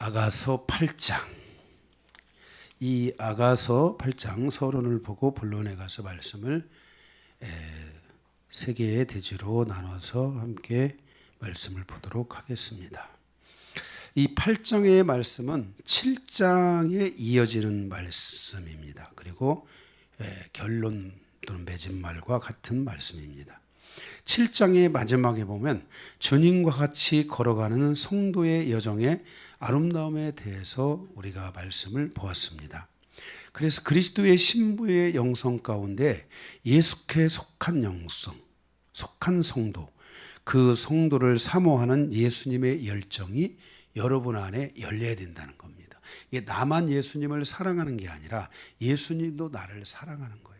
아가서 8장. 이 아가서 8장 서론을 보고 본론에 가서 말씀을 세 개의 대지로 나눠서 함께 말씀을 보도록 하겠습니다. 이 8장의 말씀은 7장에 이어지는 말씀입니다. 그리고 결론 또는 맺은말과 같은 말씀입니다. 7장의 마지막에 보면 주님과 같이 걸어가는 성도의 여정의 아름다움에 대해서 우리가 말씀을 보았습니다. 그래서 그리스도의 신부의 영성 가운데 예수께 속한 영성, 속한 성도, 그 성도를 사모하는 예수님의 열정이 여러분 안에 열려야 된다는 겁니다. 이게 나만 예수님을 사랑하는 게 아니라 예수님도 나를 사랑하는 거예요.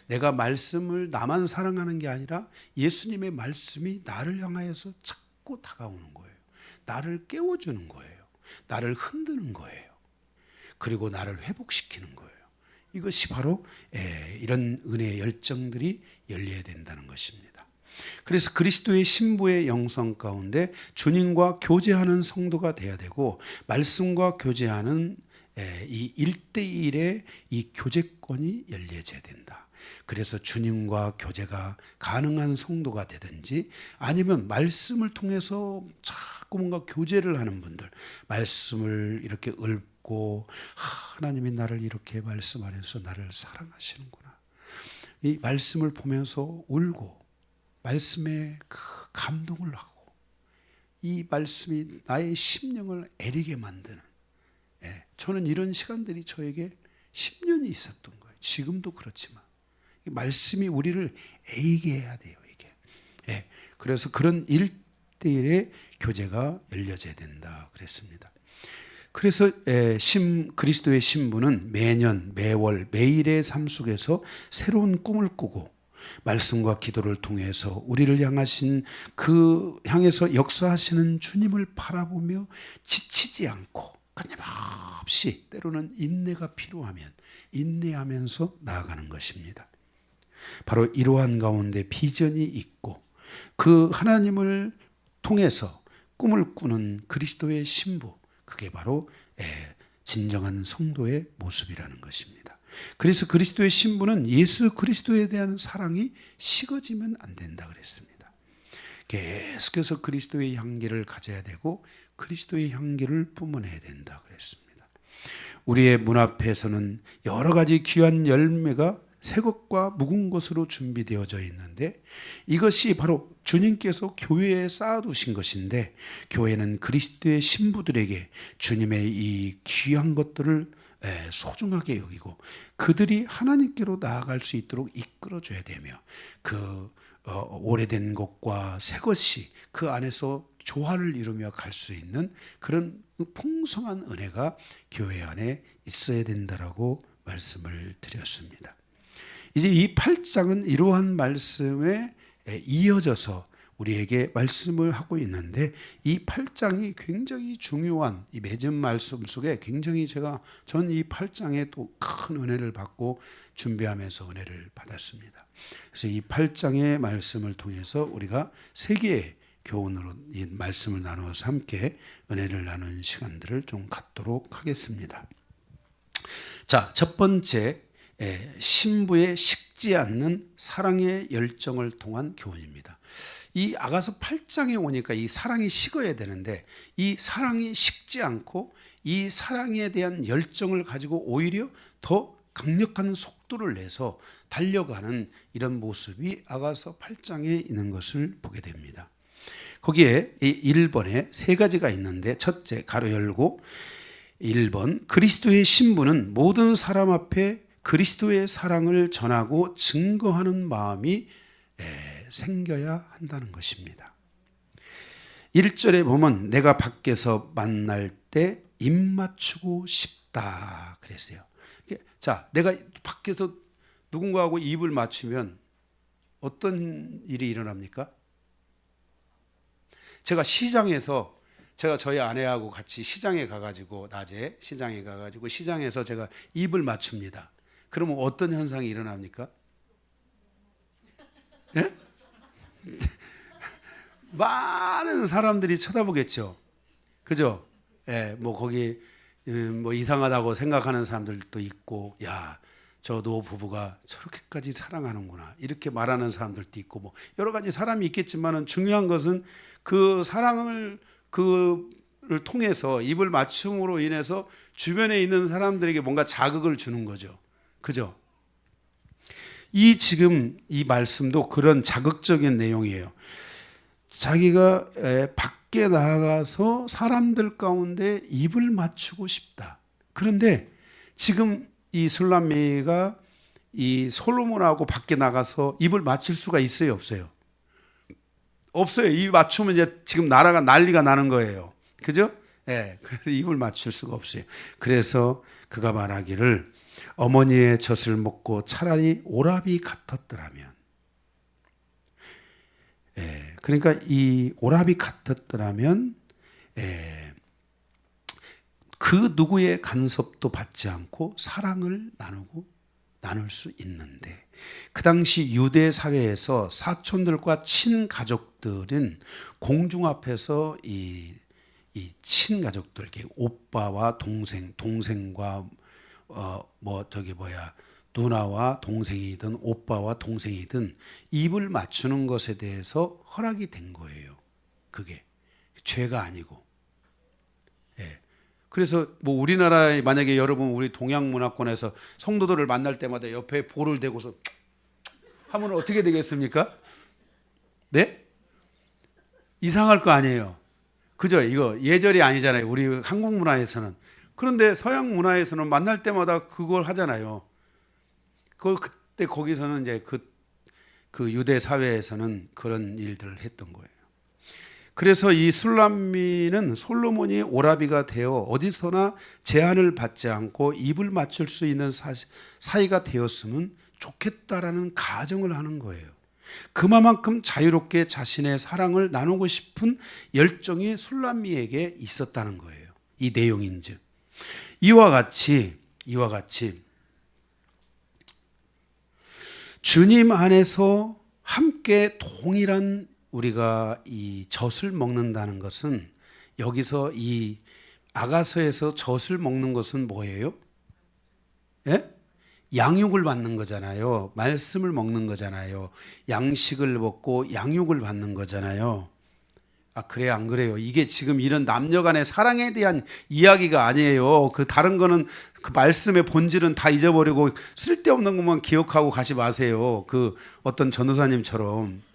내가 말씀을 나만 사랑하는 게 아니라 예수님의 말씀이 나를 향하여서 자꾸 다가오는 거예요. 나를 깨워주는 거예요. 나를 흔드는 거예요. 그리고 나를 회복시키는 거예요. 이것이 바로 이런 은혜의 열정들이 열려야 된다는 것입니다. 그래서 그리스도의 신부의 영성 가운데 주님과 교제하는 성도가 되어야 되고, 말씀과 교제하는 이 1대1의 이 교제권이 열려져야 된다. 그래서 주님과 교제가 가능한 성도가 되든지, 아니면 말씀을 통해서 자꾸 뭔가 교제를 하는 분들, 말씀을 이렇게 읊고 하나님이 나를 이렇게 말씀 안에서 나를 사랑하시는구나, 이 말씀을 보면서 울고 말씀에 그 감동을 하고 이 말씀이 나의 심령을 애리게 만드는, 저는 이런 시간들이 저에게 10년이 있었던 거예요. 지금도 그렇지만 말씀이 우리를 애이게 해야 돼요. 이게. 그래서 그런 1대1의 교제가 열려져야 된다 그랬습니다. 그래서 그리스도의 신부는 매년, 매월, 매일의 삶 속에서 새로운 꿈을 꾸고 말씀과 기도를 통해서 우리를 향해서 역사하시는 주님을 바라보며 지치지 않고 끊임없이, 때로는 인내가 필요하면 인내하면서 나아가는 것입니다. 바로 이러한 가운데 비전이 있고 그 하나님을 통해서 꿈을 꾸는 그리스도의 신부, 그게 바로 진정한 성도의 모습이라는 것입니다. 그래서 그리스도의 신부는 예수 그리스도에 대한 사랑이 식어지면 안 된다 그랬습니다. 계속해서 그리스도의 향기를 가져야 되고 그리스도의 향기를 뿜어내야 된다 그랬습니다. 우리의 문 앞에서는 여러 가지 귀한 열매가 새 것과 묵은 것으로 준비되어져 있는데, 이것이 바로 주님께서 교회에 쌓아두신 것인데, 교회는 그리스도의 신부들에게 주님의 이 귀한 것들을 소중하게 여기고 그들이 하나님께로 나아갈 수 있도록 이끌어줘야 되며, 그 오래된 것과 새 것이 그 안에서 조화를 이루며 갈 수 있는 그런 풍성한 은혜가 교회 안에 있어야 된다라고 말씀을 드렸습니다. 이제 이 8장은 이러한 말씀에 이어져서 우리에게 말씀을 하고 있는데, 이 8장이 굉장히 중요한 이 맺은 말씀 속에 굉장히 전 이 8장에 또 큰 은혜를 받고 준비하면서 은혜를 받았습니다. 그래서 이 8장의 말씀을 통해서 우리가 세 개의 교훈으로 이 말씀을 나누어서 함께 은혜를 나누는 시간들을 좀 갖도록 하겠습니다. 자, 첫 번째, 신부의 식지 않는 사랑의 열정을 통한 교훈입니다. 이 아가서 8장에 오니까 이 사랑이 식어야 되는데, 이 사랑이 식지 않고 이 사랑에 대한 열정을 가지고 오히려 더 강력한 속도를 내서 달려가는 이런 모습이 아가서 8장에 있는 것을 보게 됩니다. 거기에 1번에 세 가지가 있는데, 첫째, 가로 열고 1번, 그리스도의 신부는 모든 사람 앞에 그리스도의 사랑을 전하고 증거하는 마음이 생겨야 한다는 것입니다. 1절에 보면 내가 밖에서 만날 때 입 맞추고 싶다 그랬어요. 자, 내가 밖에서 누군가하고 입을 맞추면 어떤 일이 일어납니까? 제가 저희 아내하고 같이 시장에 가가지고, 낮에 시장에 가가지고 시장에서 제가 입을 맞춥니다. 그러면 어떤 현상이 일어납니까? 예? 많은 사람들이 쳐다보겠죠. 그죠? 뭐 거기 뭐 이상하다고 생각하는 사람들도 있고, 야, 저 노 부부가 저렇게까지 사랑하는구나 이렇게 말하는 사람들도 있고, 뭐 여러 가지 사람이 있겠지만은 중요한 것은 그 사랑을 그를 통해서 입을 맞춤으로 인해서 주변에 있는 사람들에게 뭔가 자극을 주는 거죠. 그죠? 지금 이 말씀도 그런 자극적인 내용이에요. 자기가 밖에 나가서 사람들 가운데 입을 맞추고 싶다. 그런데 지금 이 술람미가 이 솔로몬하고 밖에 나가서 입을 맞출 수가 있어요, 없어요? 없어요. 입 맞추면 이제 지금 나라가 난리가 나는 거예요. 그죠? 그래서 입을 맞출 수가 없어요. 그래서 그가 말하기를 어머니의 젖을 먹고 차라리 오라비 같았더라면. 그러니까 이 오라비 같았더라면 그 누구의 간섭도 받지 않고 사랑을 나눌 수 있는데, 그 당시 유대 사회에서 사촌들과 친가족들은 공중 앞에서 이 친가족들, 오빠와 동생과 누나와 동생이든 오빠와 동생이든 입을 맞추는 것에 대해서 허락이 된 거예요. 그게 죄가 아니고. 그래서 뭐 우리나라에 만약에 여러분 우리 동양 문화권에서 성도들을 만날 때마다 옆에 볼을 대고서 하면 어떻게 되겠습니까? 네? 이상할 거 아니에요. 그죠? 이거 예절이 아니잖아요. 우리 한국 문화에서는. 그런데 서양 문화에서는 만날 때마다 그걸 하잖아요. 그때 거기서는 이제 그 유대 사회에서는 그런 일들을 했던 거예요. 그래서 이 술람미는 솔로몬이 오라비가 되어 어디서나 제한을 받지 않고 입을 맞출 수 있는 사이가 되었으면 좋겠다라는 가정을 하는 거예요. 그만큼 자유롭게 자신의 사랑을 나누고 싶은 열정이 술람미에게 있었다는 거예요. 이 내용인즉 이와 같이 주님 안에서 함께 동일한 우리가 이 젖을 먹는다는 것은, 여기서 이 아가서에서 젖을 먹는 것은 뭐예요? 양육을 받는 거잖아요. 말씀을 먹는 거잖아요. 양식을 먹고 양육을 받는 거잖아요. 그래요, 안 그래요? 이게 지금 이런 남녀 간의 사랑에 대한 이야기가 아니에요. 다른 거는 그 말씀의 본질은 다 잊어버리고 쓸데없는 것만 기억하고 가지 마세요. 어떤 전도사님처럼.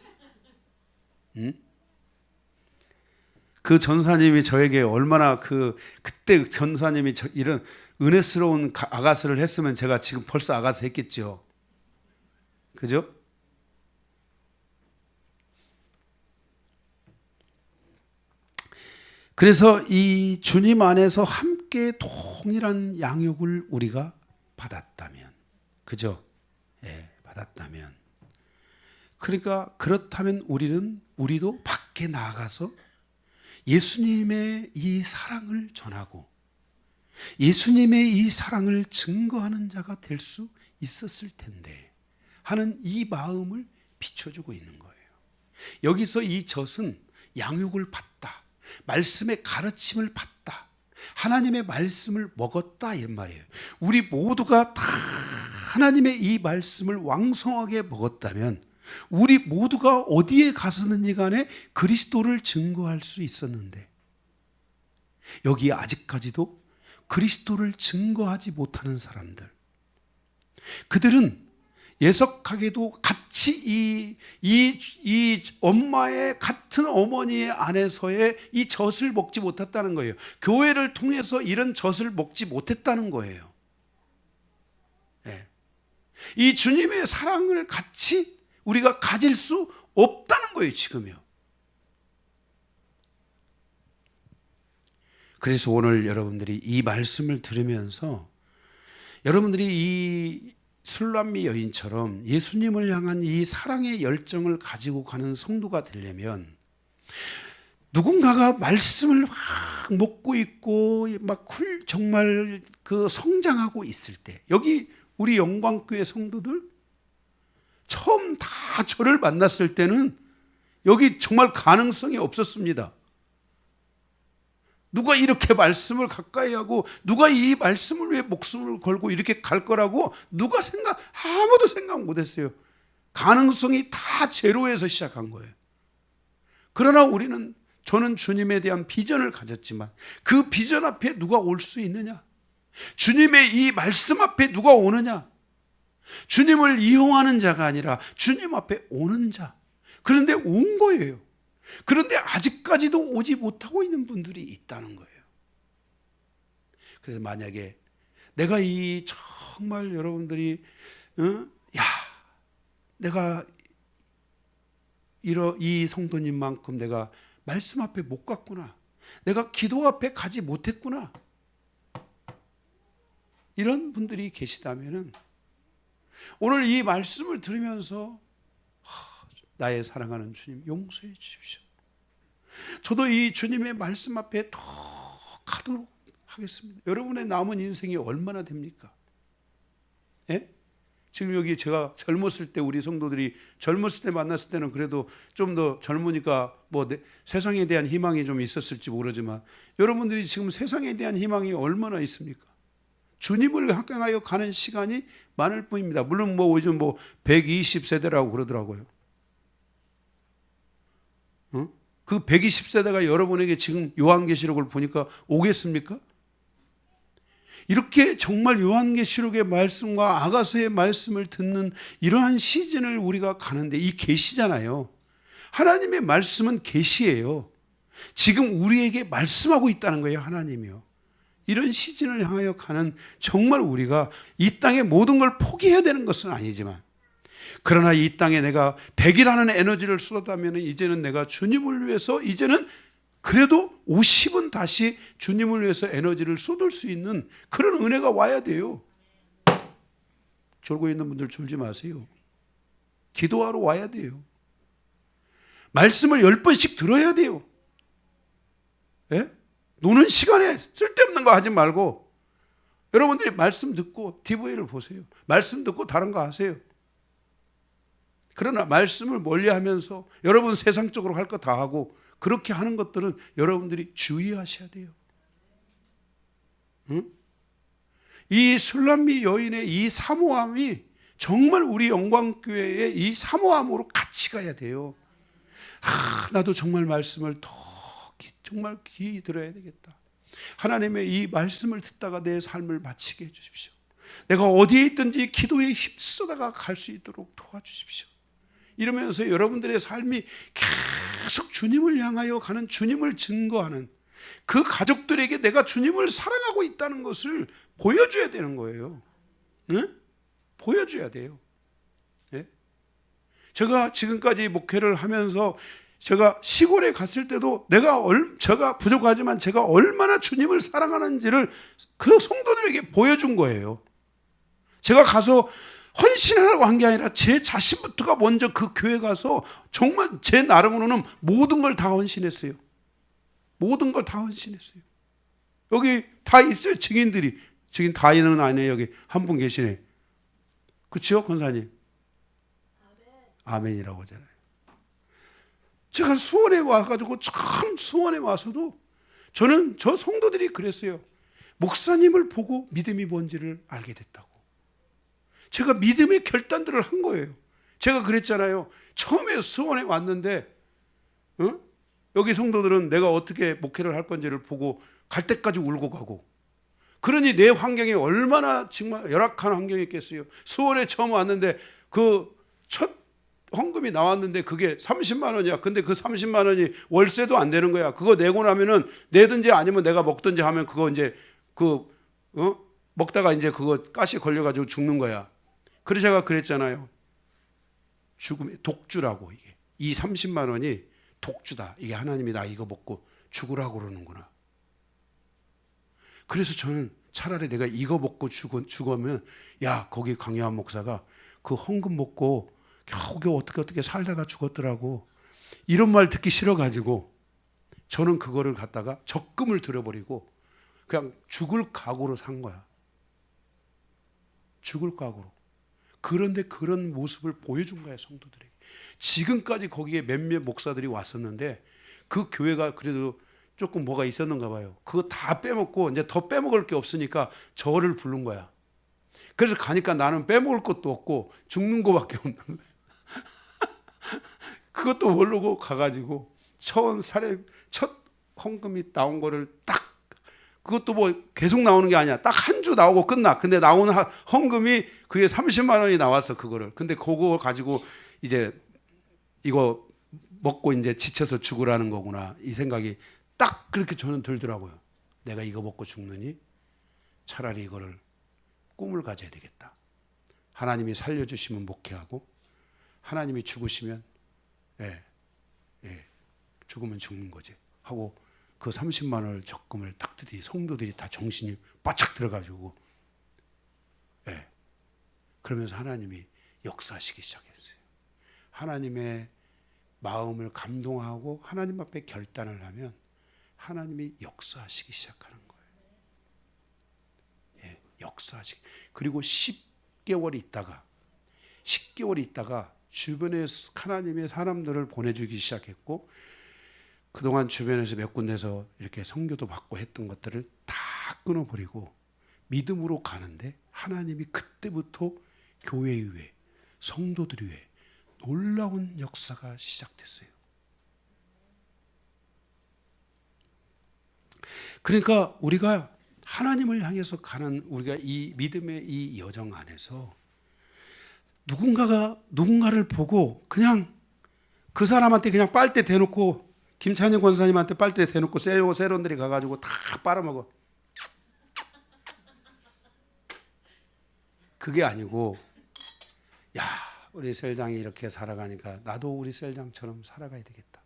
그 전사님이 저에게 얼마나 그때 전사님이 이런 은혜스러운 아가서를 했으면 제가 지금 벌써 아가서 했겠죠. 그죠? 그래서 이 주님 안에서 함께 동일한 양육을 우리가 받았다면, 그죠? 받았다면. 그러니까 그렇다면 우리도 밖에 나가서 예수님의 이 사랑을 전하고 예수님의 이 사랑을 증거하는 자가 될 수 있었을 텐데 하는 이 마음을 비춰주고 있는 거예요. 여기서 이 젖은 양육을 받다, 말씀의 가르침을 받다, 하나님의 말씀을 먹었다, 이런 말이에요. 우리 모두가 다 하나님의 이 말씀을 왕성하게 먹었다면 우리 모두가 어디에 가서든지 간에 그리스도를 증거할 수 있었는데, 여기 아직까지도 그리스도를 증거하지 못하는 사람들, 그들은 예석하게도 같이 이 엄마의 같은 어머니의 안에서의 이 젖을 먹지 못했다는 거예요. 교회를 통해서 이런 젖을 먹지 못했다는 거예요. 이 주님의 사랑을 같이 우리가 가질 수 없다는 거예요, 지금요. 그래서 오늘 여러분들이 이 말씀을 들으면서 여러분들이 이 술람미 여인처럼 예수님을 향한 이 사랑의 열정을 가지고 가는 성도가 되려면, 누군가가 말씀을 막 먹고 있고 막 정말 성장하고 있을 때, 여기 우리 영광교회 성도들 처음 다 저를 만났을 때는 여기 정말 가능성이 없었습니다. 누가 이렇게 말씀을 가까이 하고 누가 이 말씀을 위해 목숨을 걸고 이렇게 갈 거라고 아무도 생각 못 했어요. 가능성이 다 제로에서 시작한 거예요. 그러나 저는 주님에 대한 비전을 가졌지만 그 비전 앞에 누가 올 수 있느냐? 주님의 이 말씀 앞에 누가 오느냐? 주님을 이용하는 자가 아니라 주님 앞에 오는 자. 그런데 온 거예요. 그런데 아직까지도 오지 못하고 있는 분들이 있다는 거예요. 그래서 만약에 내가 정말 여러분들이 내가 이 성도님만큼 내가 말씀 앞에 못 갔구나. 내가 기도 앞에 가지 못했구나. 이런 분들이 계시다면 오늘 이 말씀을 들으면서 나의 사랑하는 주님 용서해 주십시오. 저도 이 주님의 말씀 앞에 더 가도록 하겠습니다. 여러분의 남은 인생이 얼마나 됩니까? 예? 지금 여기 제가 젊었을 때 우리 성도들이 젊었을 때 만났을 때는 그래도 좀 더 젊으니까 세상에 대한 희망이 좀 있었을지 모르지만 여러분들이 지금 세상에 대한 희망이 얼마나 있습니까? 주님을 향하여 가는 시간이 많을 뿐입니다. 물론 요즘 120세대라고 그러더라고요. 그 120세대가 여러분에게 지금 요한계시록을 보니까 오겠습니까? 이렇게 정말 요한계시록의 말씀과 아가서의 말씀을 듣는 이러한 시즌을 우리가 가는데 이 계시잖아요. 하나님의 말씀은 계시예요. 지금 우리에게 말씀하고 있다는 거예요. 하나님이요. 이런 시즌을 향하여 가는 정말 우리가 이 땅의 모든 걸 포기해야 되는 것은 아니지만 그러나 이 땅에 내가 100이라는 에너지를 쏟았다면 이제는 내가 주님을 위해서 이제는 그래도 50은 다시 주님을 위해서 에너지를 쏟을 수 있는 그런 은혜가 와야 돼요. 졸고 있는 분들 졸지 마세요. 기도하러 와야 돼요. 말씀을 10번씩 들어야 돼요. 예? 노는 시간에 쓸데없는 거 하지 말고 여러분들이 말씀 듣고 TV를 보세요. 말씀 듣고 다른 거 하세요. 그러나 말씀을 멀리하면서 여러분 세상적으로 할 거 다 하고 그렇게 하는 것들은 여러분들이 주의하셔야 돼요. 응? 이 술람미 여인의 이 사모함이 정말 우리 영광교회의 이 사모함으로 같이 가야 돼요. 나도 정말 말씀을 정말 귀히 들어야 되겠다. 하나님의 이 말씀을 듣다가 내 삶을 마치게 해주십시오. 내가 어디에 있든지 기도에 힘쓰다가 갈 수 있도록 도와주십시오. 이러면서 여러분들의 삶이 계속 주님을 향하여 가는, 주님을 증거하는 그 가족들에게 내가 주님을 사랑하고 있다는 것을 보여줘야 되는 거예요. 응? 보여줘야 돼요. 네? 제가 지금까지 목회를 하면서 제가 시골에 갔을 때도 제가 부족하지만 제가 얼마나 주님을 사랑하는지를 그 성도들에게 보여준 거예요. 제가 가서 헌신하라고 한 게 아니라 제 자신부터가 먼저 그 교회 가서 정말 제 나름으로는 모든 걸 다 헌신했어요. 모든 걸 다 헌신했어요. 여기 다 있어요. 증인들이. 증인 다 있는 아니에요. 여기 한 분 계시네. 그렇죠, 권사님? 아멘이라고 하잖아요. 제가 수원에 와가지고 참 수원에 와서도 저는 저 성도들이 그랬어요. 목사님을 보고 믿음이 뭔지를 알게 됐다고. 제가 믿음의 결단들을 한 거예요. 제가 그랬잖아요. 처음에 수원에 왔는데 여기 성도들은 내가 어떻게 목회를 할 건지를 보고 갈 때까지 울고 가고, 그러니 내 환경이 얼마나 정말 열악한 환경이었겠어요. 수원에 처음 왔는데 그 첫 헌금이 나왔는데 그게 30만 원이야. 근데 그 30만 원이 월세도 안 되는 거야. 그거 내고 나면은 내든지 아니면 내가 먹든지 하면 그거 이제 먹다가 이제 그거 가시 걸려가지고 죽는 거야. 그래서 제가 그랬잖아요. 죽음의 독주라고. 이게 이 30만 원이 독주다. 이게 하나님이 나 이거 먹고 죽으라고 그러는구나. 그래서 저는 차라리 내가 이거 먹고 죽으면 거기 강요한 목사가 그 헌금 먹고 겨우겨우 어떻게 살다가 죽었더라고. 이런 말 듣기 싫어가지고 저는 그거를 갖다가 적금을 들여버리고 그냥 죽을 각오로 산 거야. 죽을 각오로. 그런데 그런 모습을 보여준 거야, 성도들에게. 지금까지 거기에 몇몇 목사들이 왔었는데 그 교회가 그래도 조금 뭐가 있었는가 봐요. 그거 다 빼먹고 이제 더 빼먹을 게 없으니까 저를 부른 거야. 그래서 가니까 나는 빼먹을 것도 없고 죽는 거밖에 없는 거야. 그것도 모르고 가가지고 첫 헌금이 나온 거를 딱, 그것도 뭐 계속 나오는 게 아니야. 딱 한 주 나오고 끝나. 근데 나온 헌금이 그게 30만 원이 나왔어, 그거를. 근데 그거 가지고 이제 이거 먹고 이제 지쳐서 죽으라는 거구나, 이 생각이 딱 그렇게 저는 들더라고요. 내가 이거 먹고 죽느니 차라리 이거를 꿈을 가져야 되겠다. 하나님이 살려주시면 목회하고, 하나님이 죽으시면 죽으면 죽는 거지 하고, 그 30만 원을 적금을 딱 드리, 성도들이 다 정신이 바짝 들어가지고 그러면서 하나님이 역사하시기 시작했어요. 하나님의 마음을 감동하고 하나님 앞에 결단을 하면 하나님이 역사하시기 시작하는 거예요. 역사하시기. 그리고 10개월 있다가 주변에 하나님의 사람들을 보내주기 시작했고, 그동안 주변에서 몇 군데서 이렇게 선교도 받고 했던 것들을 다 끊어버리고 믿음으로 가는데, 하나님이 그때부터 교회 위에, 성도들 위에 놀라운 역사가 시작됐어요. 그러니까 우리가 하나님을 향해서 가는, 우리가 이 믿음의 이 여정 안에서 누군가를 보고 그냥 그 사람한테 그냥 빨대 대놓고, 김찬영 권사님한테 빨대 대놓고 세론들이 가가지고 다 빨아먹어. 그게 아니고, 야, 우리 셀장이 이렇게 살아가니까 나도 우리 셀장처럼 살아가야 되겠다.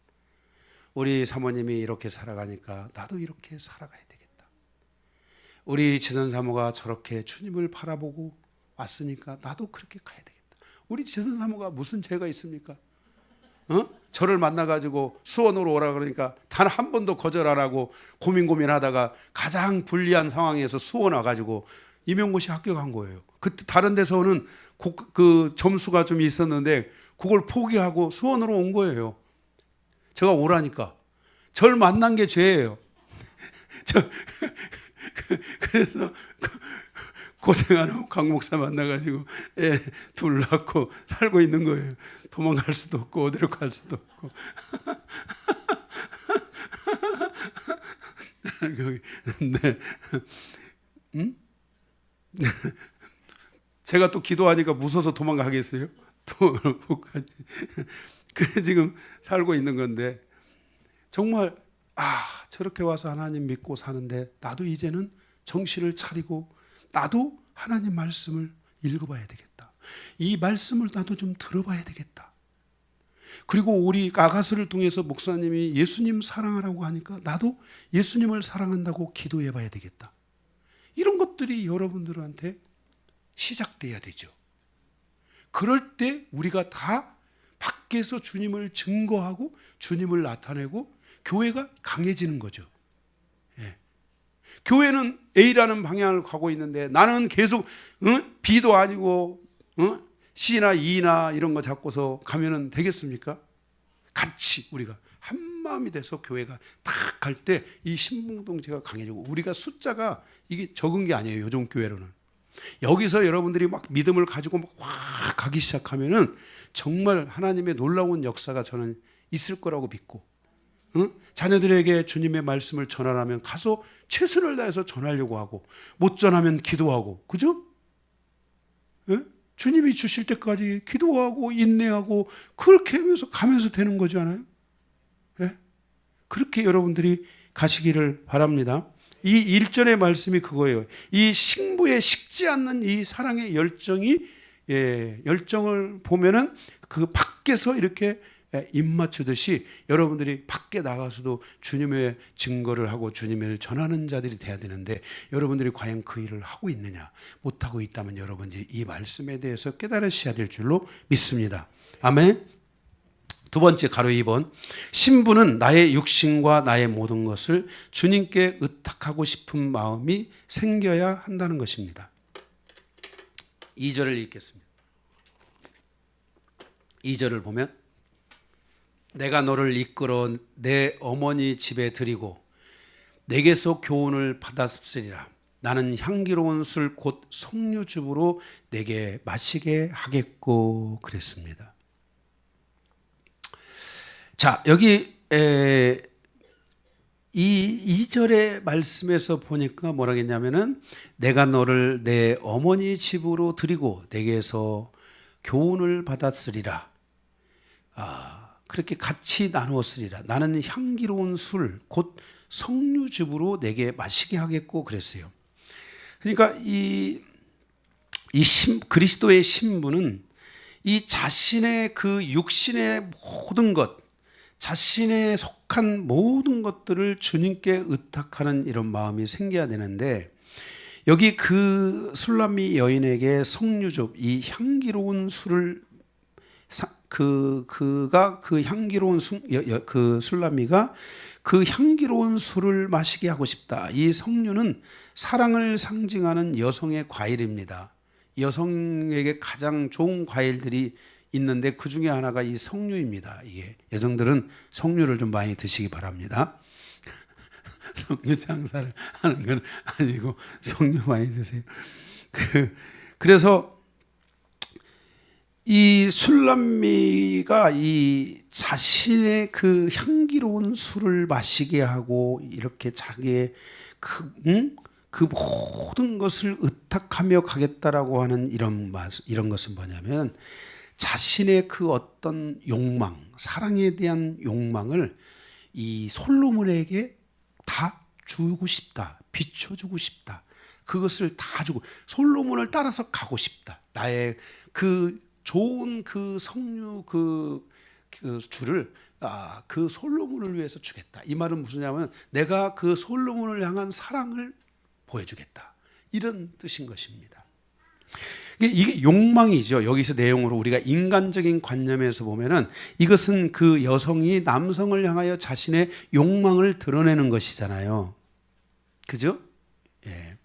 우리 사모님이 이렇게 살아가니까 나도 이렇게 살아가야 되겠다. 우리 지선 사모가 저렇게 주님을 바라보고 왔으니까 나도 그렇게 가야 되겠다. 우리 지선 사모가 무슨 죄가 있습니까? 저를 만나가지고 수원으로 오라 그러니까 단 한 번도 거절 안 하고 고민하다가 가장 불리한 상황에서 수원 와가지고 임용고시 합격한 거예요. 그때 다른 데서는 그 점수가 좀 있었는데 그걸 포기하고 수원으로 온 거예요. 제가 오라니까. 절 만난 게 죄예요. 그래서 고생하는 강 목사 만나가지고 애 둘 낳고 살고 있는 거예요. 도망갈 수도 없고 어디로 갈 수도 없고. 제가 또 기도하니까 무서워서 도망가겠어요? 또 못 가지. 그래 지금 살고 있는 건데, 정말 저렇게 와서 하나님 믿고 사는데 나도 이제는 정신을 차리고 나도 하나님 말씀을 읽어봐야 되겠다. 이 말씀을 나도 좀 들어봐야 되겠다. 그리고 우리 아가서를 통해서 목사님이 예수님 사랑하라고 하니까 나도 예수님을 사랑한다고 기도해봐야 되겠다. 이런 것들이 여러분들한테 시작돼야 되죠. 그럴 때 우리가 다 밖에서 주님을 증거하고 주님을 나타내고 교회가 강해지는 거죠. 교회는 A라는 방향을 가고 있는데 나는 계속 B도 아니고 C나 E나 이런 거 잡고서 가면은 되겠습니까? 같이 우리가 한 마음이 돼서 교회가 딱 갈 때 이 신봉동체가 강해지고, 우리가 숫자가 이게 적은 게 아니에요. 요즘 교회로는. 여기서 여러분들이 막 믿음을 가지고 막 확 가기 시작하면은 정말 하나님의 놀라운 역사가 저는 있을 거라고 믿고, 자녀들에게 주님의 말씀을 전하라면 가서 최선을 다해서 전하려고 하고, 못 전하면 기도하고, 그죠? 주님이 주실 때까지 기도하고 인내하고 그렇게 하면서 가면서 되는 거지 않아요? 그렇게 여러분들이 가시기를 바랍니다. 이 1절의 말씀이 그거예요. 이 신부의 식지 않는 이 사랑의 열정이, 열정을 보면은 그 밖에서 이렇게 입 맞추듯이 여러분들이 밖에 나가서도 주님의 증거를 하고 주님을 전하는 자들이 돼야 되는데, 여러분들이 과연 그 일을 하고 있느냐, 못하고 있다면 여러분들이 이 말씀에 대해서 깨달으셔야 될 줄로 믿습니다. 아멘. 두 번째, 가로 2번. 신부는 나의 육신과 나의 모든 것을 주님께 의탁하고 싶은 마음이 생겨야 한다는 것입니다. 2절을 읽겠습니다. 2절을 보면, 내가 너를 이끌어 내 어머니 집에 드리고 내게서 교훈을 받았으리라. 나는 향기로운 술 곧 석류즙으로 내게 마시게 하겠고 그랬습니다. 자, 여기 이 2절의 말씀에서 보니까 뭐라 했냐면은 내가 너를 내 어머니 집으로 드리고 내게서 교훈을 받았으리라. 그렇게 같이 나누었으리라. 나는 향기로운 술 곧 석류즙으로 내게 마시게 하겠고 그랬어요. 그러니까 그리스도의 신부는 이 자신의 그 육신의 모든 것, 자신에 속한 모든 것들을 주님께 의탁하는 이런 마음이 생겨야 되는데, 여기 그 술람미 여인에게 석류즙, 이 향기로운 술을 그가 그 향기로운 그 술람미가 그 향기로운 술을 마시게 하고 싶다. 이 석류는 사랑을 상징하는 여성의 과일입니다. 여성에게 가장 좋은 과일들이 있는데 그 중에 하나가 이 석류입니다. 이게 여성들은 석류를 좀 많이 드시기 바랍니다. 석류 장사를 하는 건 아니고 석류 많이 드세요. 그래서 이 술람미가 이 자신의 그 향기로운 술을 마시게 하고 이렇게 자기의 그 모든 것을 의탁하며 가겠다라고 하는 이런 것은 뭐냐면 자신의 그 어떤 욕망, 사랑에 대한 욕망을 이 솔로몬에게 다 주고 싶다, 비춰주고 싶다. 그것을 다 주고 솔로몬을 따라서 가고 싶다. 나의 그 좋은 그 석류 그 줄을 그 솔로몬을 위해서 주겠다. 이 말은 무슨냐면 내가 그 솔로몬을 향한 사랑을 보여주겠다. 이런 뜻인 것입니다. 이게 욕망이죠. 여기서 내용으로 우리가 인간적인 관념에서 보면은 이것은 그 여성이 남성을 향하여 자신의 욕망을 드러내는 것이잖아요. 그죠? 예.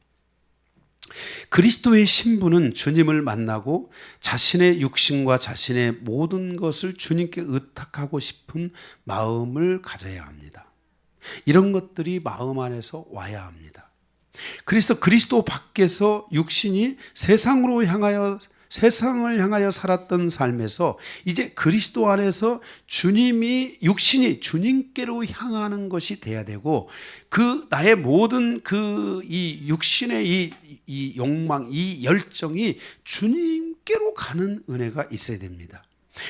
그리스도의 신부는 주님을 만나고 자신의 육신과 자신의 모든 것을 주님께 의탁하고 싶은 마음을 가져야 합니다. 이런 것들이 마음 안에서 와야 합니다. 그래서 그리스도 밖에서 육신이 세상을 향하여 살았던 삶에서 이제 그리스도 안에서 주님이 육신이 주님께로 향하는 것이 돼야 되고 그 나의 모든 이 육신의 이 욕망, 이 열정이 주님께로 가는 은혜가 있어야 됩니다.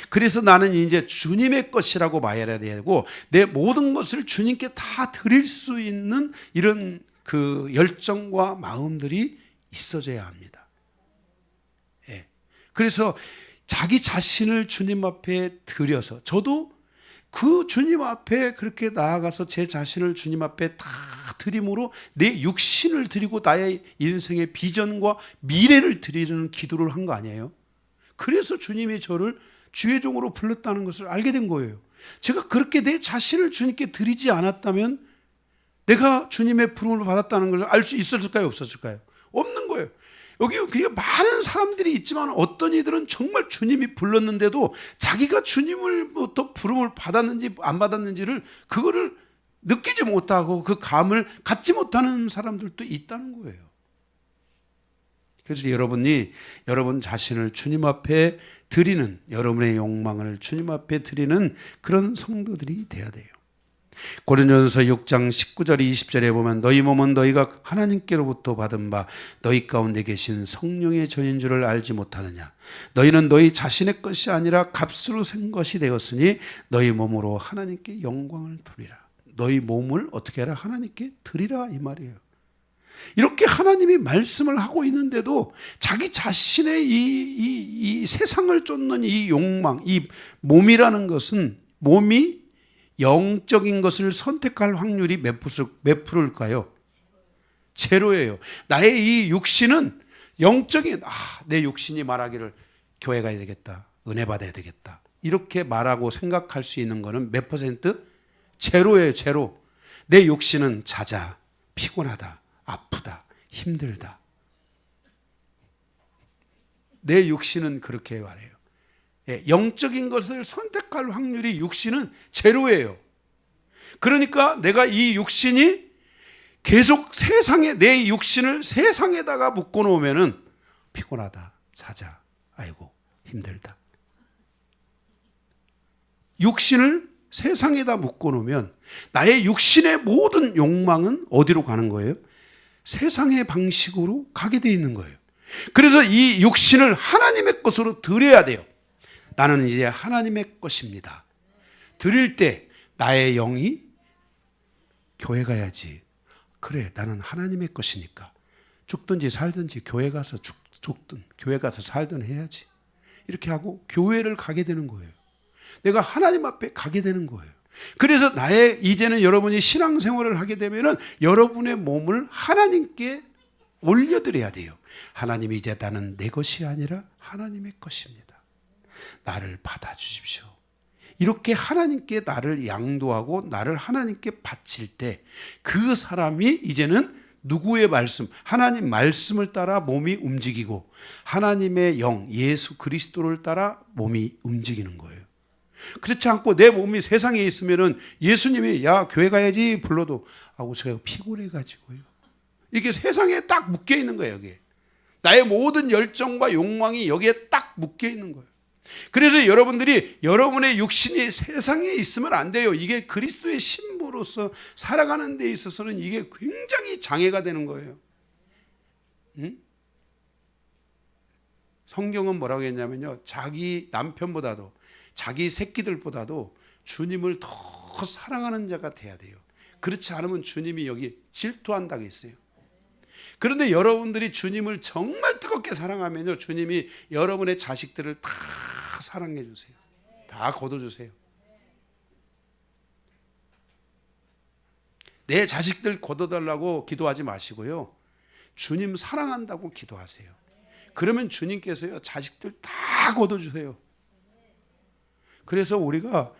그래서 나는 이제 주님의 것이라고 말해야 되고 내 모든 것을 주님께 다 드릴 수 있는 이런 그 열정과 마음들이 있어져야 합니다. 예. 그래서 자기 자신을 주님 앞에 드려서 저도 그 주님 앞에 그렇게 나아가서 제 자신을 주님 앞에 다 드림으로 내 육신을 드리고 나의 인생의 비전과 미래를 드리는 기도를 한 거 아니에요? 그래서 주님이 저를 주의 종으로 불렀다는 것을 알게 된 거예요. 제가 그렇게 내 자신을 주님께 드리지 않았다면 내가 주님의 부름을 받았다는 걸 알 수 있었을까요? 없었을까요? 없는 거예요. 여기 많은 사람들이 있지만 어떤 이들은 정말 주님이 불렀는데도 자기가 주님을부터 부름을 받았는지 안 받았는지를 그거를 느끼지 못하고 그 감을 갖지 못하는 사람들도 있다는 거예요. 그래서 여러분 자신을 주님 앞에 드리는, 여러분의 욕망을 주님 앞에 드리는 그런 성도들이 돼야 돼요. 고린도전서 6장 19절 20절에 보면 너희 몸은 너희가 하나님께로부터 받은 바 너희 가운데 계신 성령의 전인 줄을 알지 못하느냐. 너희는 너희 자신의 것이 아니라 값으로 산 것이 되었으니 너희 몸으로 하나님께 영광을 돌리라. 너희 몸을 어떻게 하라? 하나님께 드리라 이 말이에요. 이렇게 하나님이 말씀을 하고 있는데도 자기 자신의 이 세상을 쫓는 이 욕망, 이 몸이라는 것은 몸이 영적인 것을 선택할 확률이 몇 프로일까요? 제로예요. 나의 이 육신은 영적인 내 육신이 말하기를 교회 가야 되겠다, 은혜 받아야 되겠다 이렇게 말하고 생각할 수 있는 거는 몇 퍼센트? 제로예요. 제로. 내 육신은 잦아, 피곤하다, 아프다, 힘들다. 내 육신은 그렇게 말해요. 영적인 것을 선택할 확률이 육신은 제로예요. 그러니까 내가 이 육신이 계속 세상에 내 육신을 세상에다가 묶어 놓으면은 피곤하다, 자자, 아이고 힘들다. 육신을 세상에다 묶어 놓으면 나의 육신의 모든 욕망은 어디로 가는 거예요? 세상의 방식으로 가게 돼 있는 거예요. 그래서 이 육신을 하나님의 것으로 드려야 돼요. 나는 이제 하나님의 것입니다. 드릴 때 나의 영이 교회 가야지. 그래, 나는 하나님의 것이니까 죽든지 살든지 교회 가서 죽든 교회 가서 살든 해야지. 이렇게 하고 교회를 가게 되는 거예요. 내가 하나님 앞에 가게 되는 거예요. 그래서 이제는 여러분이 신앙생활을 하게 되면은 여러분의 몸을 하나님께 올려드려야 돼요. 하나님이 이제 나는 내 것이 아니라 하나님의 것입니다. 나를 받아주십시오. 이렇게 하나님께 나를 양도하고 나를 하나님께 바칠 때 그 사람이 이제는 누구의 말씀, 하나님 말씀을 따라 몸이 움직이고 하나님의 영, 예수 그리스도를 따라 몸이 움직이는 거예요. 그렇지 않고 내 몸이 세상에 있으면은 예수님이 야 교회 가야지 불러도 아우 제가 피곤해 가지고요. 이게 세상에 딱 묶여 있는 거예요. 여기에 나의 모든 열정과 욕망이 여기에 딱 묶여 있는 거예요. 그래서 여러분들이 여러분의 육신이 세상에 있으면 안 돼요. 이게 그리스도의 신부로서 살아가는 데 있어서는 이게 굉장히 장애가 되는 거예요. 응? 성경은 뭐라고 했냐면요, 자기 남편보다도 자기 새끼들보다도 주님을 더 사랑하는 자가 돼야 돼요. 그렇지 않으면 주님이 여기 질투한다고 했어요. 그런데 여러분들이 주님을 정말 뜨겁게 사랑하면요, 주님이 여러분의 자식들을 다 사랑해 주세요. 다 거둬주세요. 내 자식들 거둬달라고 기도하지 마시고요, 주님 사랑한다고 기도하세요. 그러면 주님께서요 자식들 다 거둬주세요. 그래서 우리가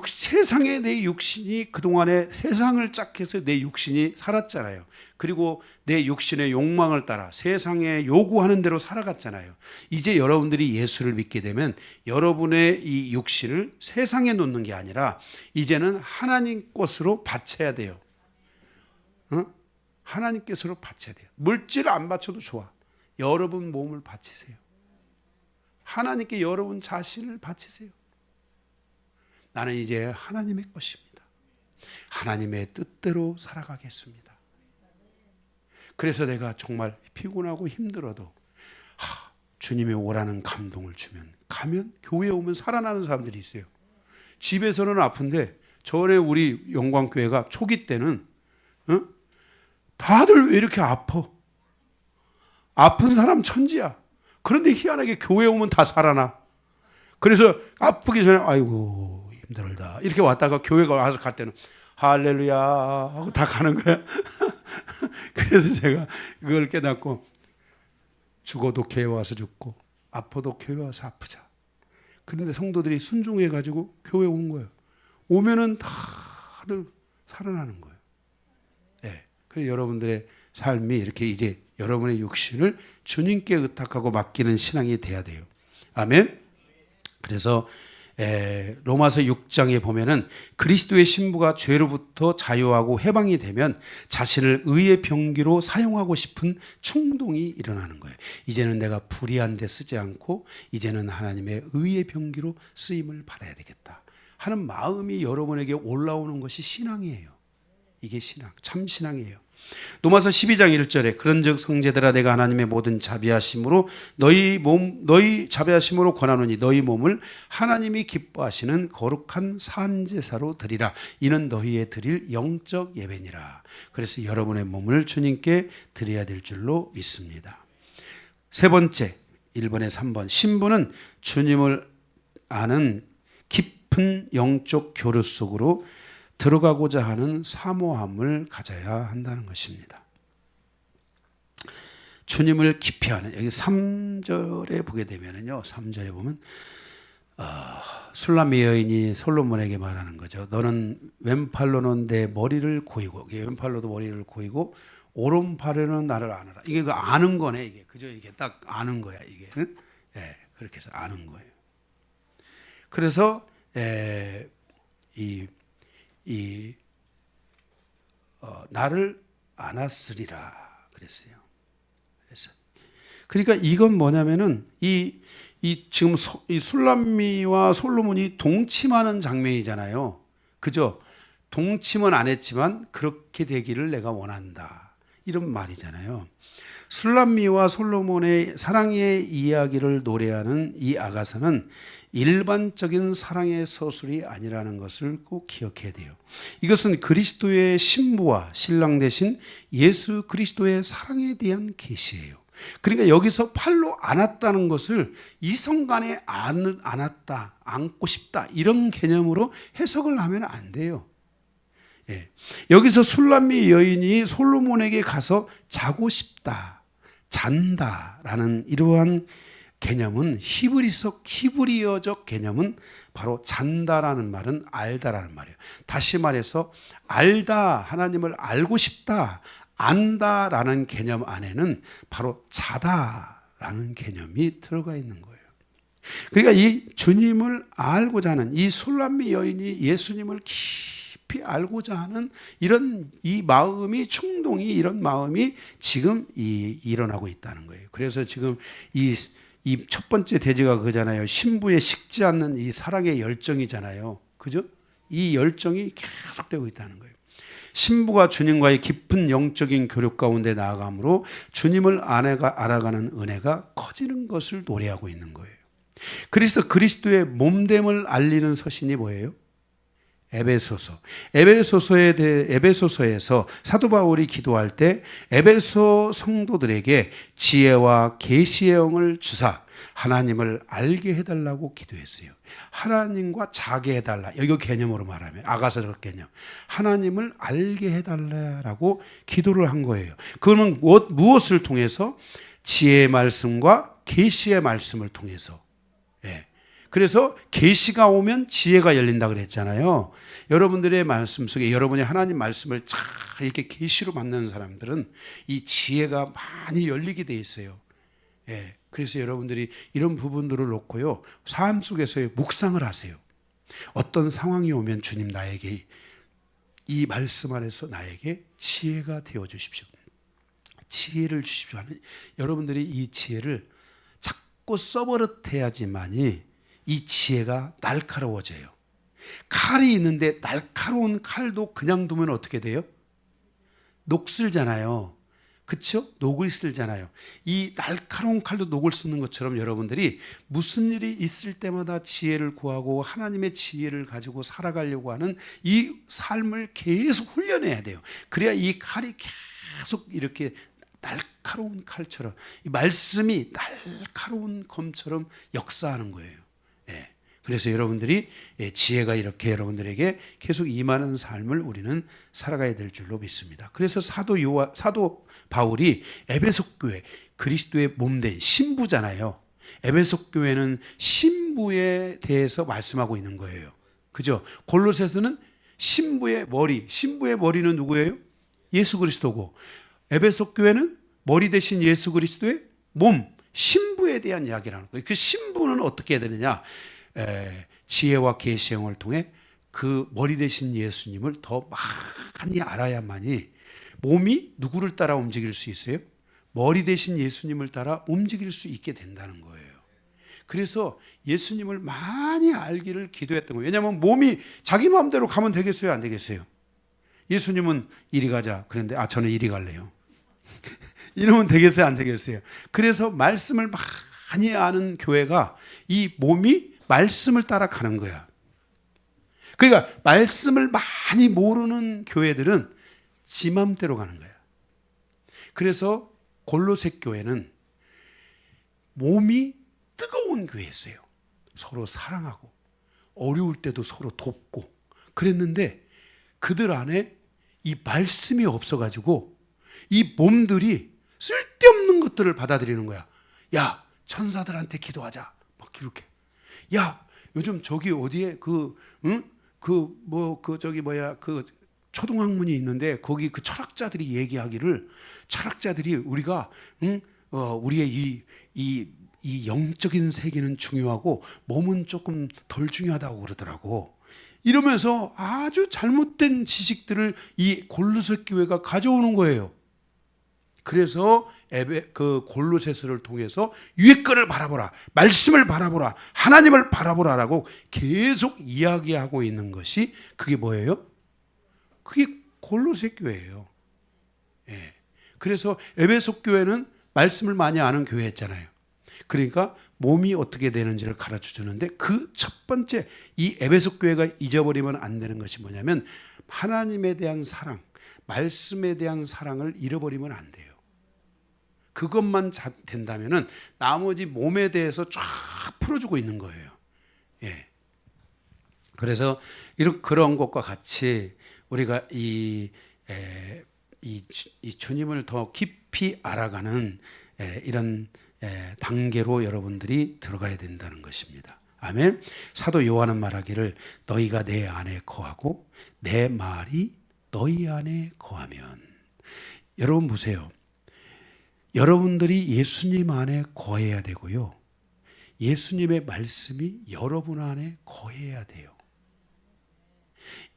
세상에 내 육신이 그동안에 세상을 짝해서 내 육신이 살았잖아요. 그리고 내 육신의 욕망을 따라 세상에 요구하는 대로 살아갔잖아요. 이제 여러분들이 예수를 믿게 되면 여러분의 이 육신을 세상에 놓는 게 아니라 이제는 하나님 것으로 바쳐야 돼요. 하나님께서로 바쳐야 돼요. 물질 안 바쳐도 좋아. 여러분 몸을 바치세요. 하나님께 여러분 자신을 바치세요. 나는 이제 하나님의 것입니다. 하나님의 뜻대로 살아가겠습니다. 그래서 내가 정말 피곤하고 힘들어도 주님이 오라는 감동을 주면 가면 교회에 오면 살아나는 사람들이 있어요. 집에서는 아픈데 전에 우리 영광교회가 초기 때는 다들 왜 이렇게 아파? 아픈 사람 천지야. 그런데 희한하게 교회에 오면 다 살아나. 그래서 아프기 전에 아이고 힘들다 이렇게 왔다가 교회가 와서 갈 때는 할렐루야 하고 다 가는 거야. 그래서 제가 그걸 깨닫고 죽어도 교회 와서 죽고 아파도 교회 와서 아프자. 그런데 성도들이 순종해 가지고 교회 온 거예요. 오면은 다들 살아나는 거예요. 네. 그래서 여러분들의 삶이 이렇게 이제 여러분의 육신을 주님께 의탁하고 맡기는 신앙이 돼야 돼요. 아멘. 그래서 로마서 6장에 보면은 그리스도의 신부가 죄로부터 자유하고 해방이 되면 자신을 의의 병기로 사용하고 싶은 충동이 일어나는 거예요. 이제는 내가 불의한 데 쓰지 않고 이제는 하나님의 의의 병기로 쓰임을 받아야 되겠다 하는 마음이 여러분에게 올라오는 것이 신앙이에요. 이게 신앙, 참 신앙이에요. 로마서 12장 1절에 그런즉 형제들아 내가 하나님의 모든 자비하심으로 너희 자비하심으로 권하노니 너희 몸을 하나님이 기뻐하시는 거룩한 산제사로 드리라. 이는 너희의 드릴 영적 예배니라. 그래서 여러분의 몸을 주님께 드려야 될 줄로 믿습니다. 세 번째 1번에 3번 신부는 주님을 아는 깊은 영적 교류 속으로 들어가고자 하는 사모함을 가져야 한다는 것입니다. 주님을 깊이 아는, 여기 3절에 보게 되면요, 3절에 보면 술람 여인이 솔로몬에게 말하는 거죠. 너는 왼팔로는 내 머리를 고이고, 왼팔로도 머리를 고이고 오른팔로는 나를 안으라. 이게 그 아는 거네, 이게 그죠? 이게 딱 아는 거야, 이게. 응? 네, 그렇게 해서 아는 거예요. 그래서 나를 않았으리라 그랬어요. 그래서 그러니까 이건 뭐냐면은 이 지금 이 술람미와 솔로몬이 동침하는 장면이잖아요. 그죠? 동침은 안 했지만 그렇게 되기를 내가 원한다. 이런 말이잖아요. 술람미와 솔로몬의 사랑의 이야기를 노래하는 이 아가서는 일반적인 사랑의 서술이 아니라는 것을 꼭 기억해야 돼요. 이것은 그리스도의 신부와 신랑 대신 예수 그리스도의 사랑에 대한 계시예요. 그러니까 여기서 팔로 안았다는 것을 이성간에 안았다, 안고 싶다 이런 개념으로 해석을 하면 안 돼요. 예. 여기서 술람미 여인이 솔로몬에게 가서 자고 싶다, 잔다라는 이러한 개념은 히브리어적 개념은 바로 잔다라는 말은 알다라는 말이에요. 다시 말해서 알다, 하나님을 알고 싶다, 안다라는 개념 안에는 바로 자다라는 개념이 들어가 있는 거예요. 그러니까 이 주님을 알고자 하는 이 술람미 여인이 예수님을 깊이 알고자 하는 이런 이 마음이 충동이 이런 마음이 지금 일어나고 있다는 거예요. 그래서 지금 이 첫 번째 대지가 그잖아요. 신부의 식지 않는 이 사랑의 열정이잖아요. 그죠? 이 열정이 계속되고 있다는 거예요. 신부가 주님과의 깊은 영적인 교류 가운데 나아감으로 주님을 알아가는 은혜가 커지는 것을 노래하고 있는 거예요. 그래서 그리스도의 몸됨을 알리는 서신이 뭐예요? 에베소서. 에베소서에서 사도 바울이 기도할 때 에베소 성도들에게 지혜와 계시의 영을 주사 하나님을 알게 해달라고 기도했어요. 하나님과 자게 해달라. 여기 개념으로 말하면 아가서적 개념. 하나님을 알게 해달라고 기도를 한 거예요. 그거는 무엇을 통해서? 지혜의 말씀과 계시의 말씀을 통해서. 예. 그래서 계시가 오면 지혜가 열린다 그랬잖아요. 여러분들의 말씀 속에 여러분이 하나님 말씀을 잘 이렇게 계시로 만나는 사람들은 이 지혜가 많이 열리게 돼 있어요. 예. 그래서 여러분들이 이런 부분들을 놓고요, 삶 속에서의 묵상을 하세요. 어떤 상황이 오면 주님 나에게 이 말씀 안에서 나에게 지혜가 되어 주십시오. 지혜를 주십시오 하는 여러분들이 이 지혜를 자꾸 써버릇해야지만이 이 지혜가 날카로워져요. 칼이 있는데 날카로운 칼도 그냥 두면 어떻게 돼요? 녹슬잖아요. 그렇죠? 녹을 쓸잖아요. 이 날카로운 칼도 녹을 쓰는 것처럼 여러분들이 무슨 일이 있을 때마다 지혜를 구하고 하나님의 지혜를 가지고 살아가려고 하는 이 삶을 계속 훈련해야 돼요. 그래야 이 칼이 계속 이렇게 날카로운 칼처럼, 이 말씀이 날카로운 검처럼 역사하는 거예요. 예. 그래서 여러분들이 지혜가 이렇게 여러분들에게 계속 임하는 삶을 우리는 살아가야 될 줄로 믿습니다. 그래서 사도 바울이 에베소 교회, 그리스도의 몸된 신부잖아요. 에베소 교회는 신부에 대해서 말씀하고 있는 거예요. 그죠? 골로새서는 신부의 머리는 누구예요? 예수 그리스도고, 에베소 교회는 머리 대신 예수 그리스도의 몸, 신부에 대한 이야기라는 거예요. 그 신부는 어떻게 해야 되느냐? 지혜와 계시의 영을 통해 그 머리 대신 예수님을 더 많이 알아야만이 몸이 누구를 따라 움직일 수 있어요? 머리 대신 예수님을 따라 움직일 수 있게 된다는 거예요. 그래서 예수님을 많이 알기를 기도했던 거예요. 왜냐하면 몸이 자기 마음대로 가면 되겠어요? 안 되겠어요? 예수님은 이리 가자. 그런데 저는 이리 갈래요. 이러면 되겠어요? 안 되겠어요? 그래서 말씀을 많이 아는 교회가 이 몸이 말씀을 따라가는 거야. 그러니까 말씀을 많이 모르는 교회들은 지 맘대로 가는 거야. 그래서 골로새 교회는 몸이 뜨거운 교회였어요. 서로 사랑하고 어려울 때도 서로 돕고 그랬는데 그들 안에 이 말씀이 없어가지고 이 몸들이 쓸데없는 것들을 받아들이는 거야. 야, 천사들한테 기도하자. 막 이렇게. 야, 요즘 저기 어디에 초등학문이 있는데 거기 그 철학자들이 얘기하기를 철학자들이 우리가 우리의 이 영적인 세계는 중요하고 몸은 조금 덜 중요하다고 그러더라고. 이러면서 아주 잘못된 지식들을 이 골로새 교회가 가져오는 거예요. 그래서 그 골로새서를 통해서 위의 것을 바라보라, 말씀을 바라보라, 하나님을 바라보라라고 계속 이야기하고 있는 것이 그게 뭐예요? 그게 골로새 교회예요. 예. 그래서 에베소 교회는 말씀을 많이 아는 교회였잖아요. 그러니까 몸이 어떻게 되는지를 가르쳐 주는데 그 첫 번째 이 에베소 교회가 잊어버리면 안 되는 것이 뭐냐면 하나님에 대한 사랑, 말씀에 대한 사랑을 잃어버리면 안 돼요. 그것만 된다면은 나머지 몸에 대해서 쫙 풀어주고 있는 거예요. 예. 그래서 이런 그런 것과 같이 우리가 이 주님을 더 깊이 알아가는 이런 단계로 여러분들이 들어가야 된다는 것입니다. 아멘. 사도 요한은 말하기를 너희가 내 안에 거하고 내 말이 너희 안에 거하면. 여러분 보세요. 여러분들이 예수님 안에 거해야 되고요. 예수님의 말씀이 여러분 안에 거해야 돼요.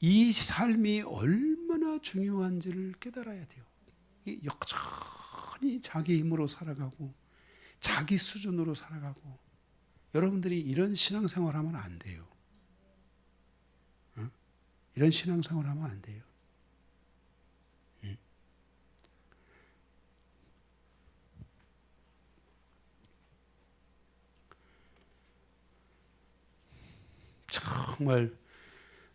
이 삶이 얼마나 중요한지를 깨달아야 돼요. 여전히 자기 힘으로 살아가고 자기 수준으로 살아가고 여러분들이 이런 신앙생활 하면 안 돼요. 이런 신앙생활 하면 안 돼요. 정말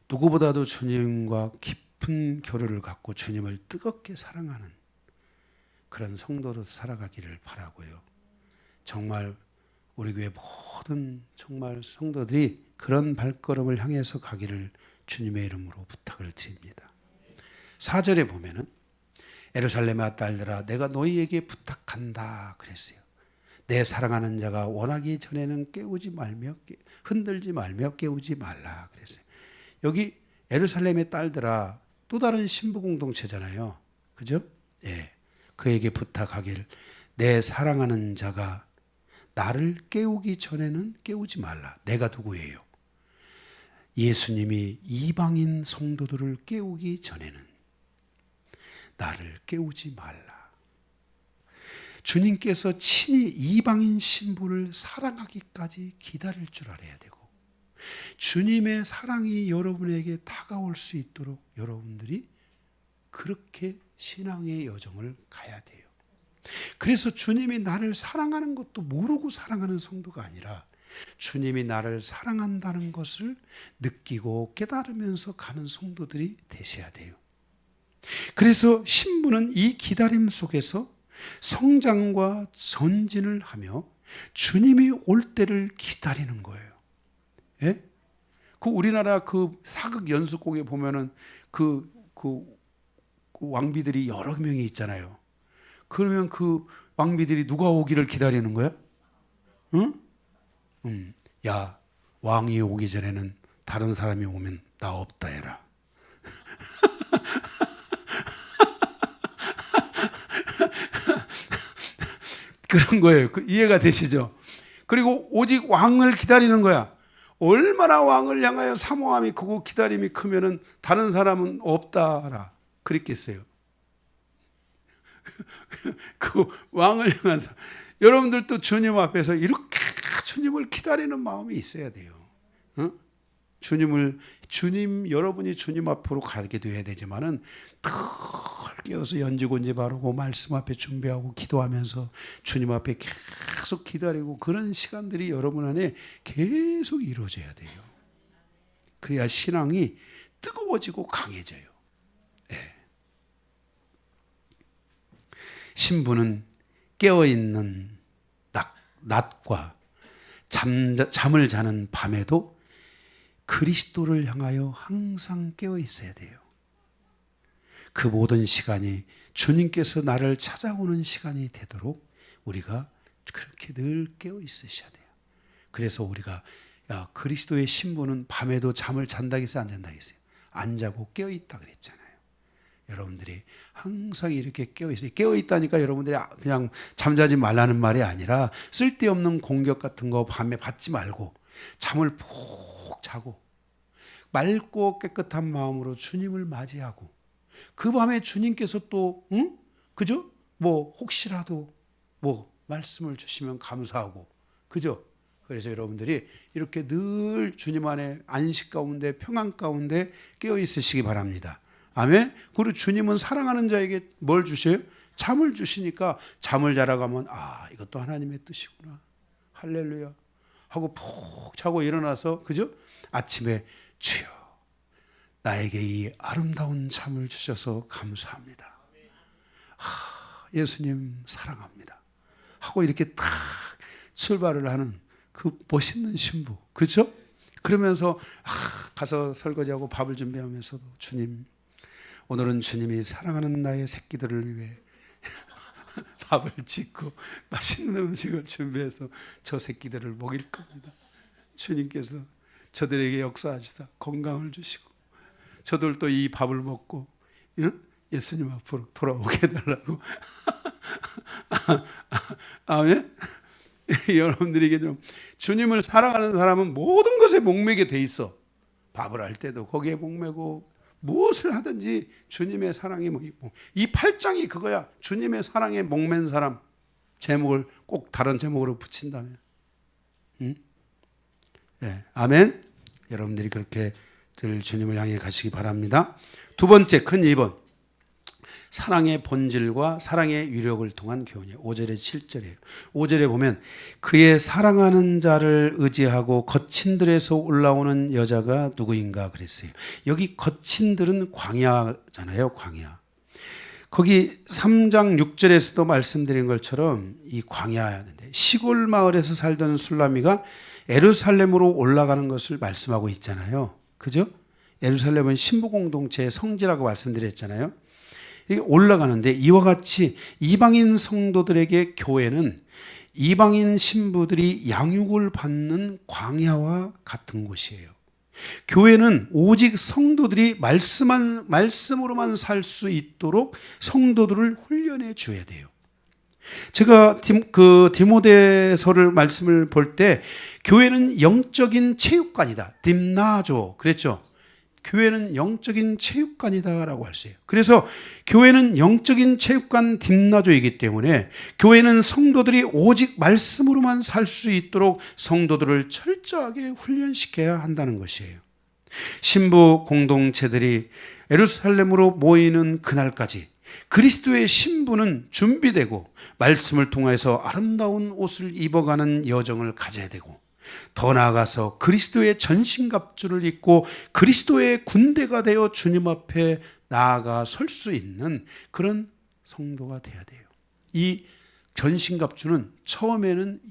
누구보다도 주님과 깊은 교류를 갖고 주님을 뜨겁게 사랑하는 그런 성도로 살아가기를 바라고요. 정말 우리 교회 모든 정말 성도들이 그런 발걸음을 향해서 가기를 주님의 이름으로 부탁을 드립니다. 4절에 보면은 예루살렘의 딸들아 내가 너희에게 부탁한다 그랬어요. 내 사랑하는 자가 원하기 전에는 깨우지 말며 흔들지 말며 깨우지 말라 그랬어요. 여기 예루살렘의 딸들아 또 다른 신부 공동체잖아요. 그죠? 예. 그에게 부탁하길 내 사랑하는 자가 나를 깨우기 전에는 깨우지 말라. 내가 누구예요? 예수님이 이방인 성도들을 깨우기 전에는 나를 깨우지 말라. 주님께서 친히 이방인 신부를 사랑하기까지 기다릴 줄 알아야 되고 주님의 사랑이 여러분에게 다가올 수 있도록 여러분들이 그렇게 신앙의 여정을 가야 돼요. 그래서 주님이 나를 사랑하는 것도 모르고 사랑하는 성도가 아니라 주님이 나를 사랑한다는 것을 느끼고 깨달으면서 가는 성도들이 되셔야 돼요. 그래서 신부는 이 기다림 속에서 성장과 전진을 하며 주님이 올 때를 기다리는 거예요. 예? 그 우리나라 그 사극 연습곡에 보면은 그 왕비들이 여러 명이 있잖아요. 그러면 그 왕비들이 누가 오기를 기다리는 거야? 응? 야, 왕이 오기 전에는 다른 사람이 오면 나 없다 해라. 그런 거예요. 이해가 되시죠? 그리고 오직 왕을 기다리는 거야. 얼마나 왕을 향하여 사모함이 크고 기다림이 크면은 다른 사람은 없다라 그랬겠어요. 그 왕을 향한 여러분들도 주님 앞에서 이렇게 주님을 기다리는 마음이 있어야 돼요. 여러분이 주님 앞으로 가게 돼야 되지만은 늘 깨어서 연지곤지 바르고 말씀 앞에 준비하고 기도하면서 주님 앞에 계속 기다리고 그런 시간들이 여러분 안에 계속 이루어져야 돼요. 그래야 신앙이 뜨거워지고 강해져요. 네. 신부는 깨어있는 낮과 잠을 자는 밤에도 그리스도를 향하여 항상 깨어 있어야 돼요. 그 모든 시간이 주님께서 나를 찾아오는 시간이 되도록 우리가 그렇게 늘 깨어 있으셔야 돼요. 그래서 우리가 그리스도의 신부는 밤에도 잠을 잔다겠어요? 안 잔다겠어요? 안 자고 깨어 있다 그랬잖아요. 여러분들이 항상 이렇게 깨어 있어요. 깨어 있다니까 여러분들이 그냥 잠자지 말라는 말이 아니라 쓸데없는 공격 같은 거 밤에 받지 말고 잠을 푹 자고 맑고 깨끗한 마음으로 주님을 맞이하고 그 밤에 주님께서 또 그죠? 뭐 혹시라도 뭐 말씀을 주시면 감사하고 그죠? 그래서 여러분들이 이렇게 늘 주님 안에 안식 가운데 평안 가운데 깨어 있으시기 바랍니다. 아멘. 그리고 주님은 사랑하는 자에게 뭘 주셔요? 잠을 주시니까 잠을 자러 가면 아 이것도 하나님의 뜻이구나. 할렐루야 하고 푹 자고 일어나서 그죠? 아침에 주여 나에게 이 아름다운 잠을 주셔서 감사합니다. 예수님 사랑합니다 하고 이렇게 딱 출발을 하는 그 멋있는 신부 그렇죠? 그러면서 가서 설거지하고 밥을 준비하면서도 주님 오늘은 주님이 사랑하는 나의 새끼들을 위해 밥을 짓고 맛있는 음식을 준비해서 저 새끼들을 먹일 겁니다. 주님께서 저들에게 역사하시다 건강을 주시고 저들도 이 밥을 먹고 예수님 앞으로 돌아오게 해달라고 아멘. 여러분들에게 좀 주님을 사랑하는 사람은 모든 것에 목매게 돼 있어. 밥을 할 때도 거기에 목매고 무엇을 하든지 주님의 사랑에 목매고 이 8장이 그거야. 주님의 사랑에 목맨 사람 제목을 꼭 다른 제목으로 붙인다면 네, 아멘. 여러분들이 그렇게 늘 주님을 향해 가시기 바랍니다. 두 번째 큰 2번 사랑의 본질과 사랑의 위력을 통한 교훈이에요. 5절에 7절이에요. 5절에 보면 그의 사랑하는 자를 의지하고 거친들에서 올라오는 여자가 누구인가 그랬어요. 여기 거친들은 광야잖아요. 광야. 거기 3장 6절에서도 말씀드린 것처럼 이 광야였는데 시골 마을에서 살던 술라미가 예루살렘으로 올라가는 것을 말씀하고 있잖아요. 그죠? 예루살렘은 신부 공동체의 성지라고 말씀드렸잖아요. 올라가는데 이와 같이 이방인 성도들에게 교회는 이방인 신부들이 양육을 받는 광야와 같은 곳이에요. 교회는 오직 성도들이 말씀으로만 살 수 있도록 성도들을 훈련해 줘야 돼요. 제가 디모데서를 말씀을 볼 때 교회는 영적인 체육관이다. 딥나조 그랬죠. 교회는 영적인 체육관이다라고 할 수 있어요. 그래서 교회는 영적인 체육관 딥나조이기 때문에 교회는 성도들이 오직 말씀으로만 살 수 있도록 성도들을 철저하게 훈련시켜야 한다는 것이에요. 신부 공동체들이 예루살렘으로 모이는 그날까지 그리스도의 신부는 준비되고 말씀을 통해서 아름다운 옷을 입어가는 여정을 가져야 되고 더 나아가서 그리스도의 전신갑주를 입고 그리스도의 군대가 되어 주님 앞에 나아가 설 수 있는 그런 성도가 돼야 돼요. 이 전신갑주는 처음에는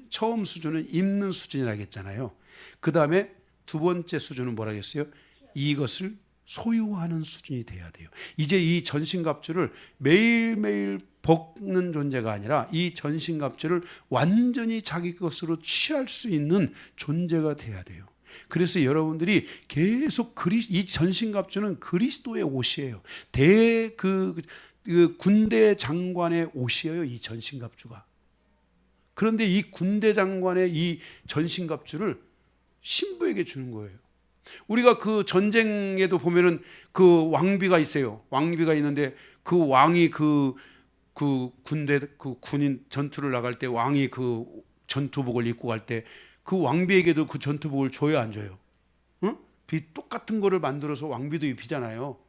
처음 수준은 입는 수준이라고 했잖아요. 그 다음에 두 번째 수준은 뭐라고 했어요? 이것을 소유하는 수준이 돼야 돼요. 이제 이 전신갑주를 매일매일 벗는 존재가 아니라 이 전신갑주를 완전히 자기 것으로 취할 수 있는 존재가 돼야 돼요. 그래서 여러분들이 계속 이 전신갑주는 그리스도의 옷이에요. 군대 장관의 옷이에요. 이 전신갑주가. 그런데 이 군대 장관의 이 전신갑주를 신부에게 주는 거예요. 우리가 그 전쟁에도 보면은 그 왕비가 있어요. 왕비가 있는데 그 왕이 그 군대 군인 전투를 나갈 때 왕이 그 전투복을 입고 갈 때 그 왕비에게도 그 전투복을 줘야 안 줘요? 응? 똑같은 거를 만들어서 왕비도 입히잖아요.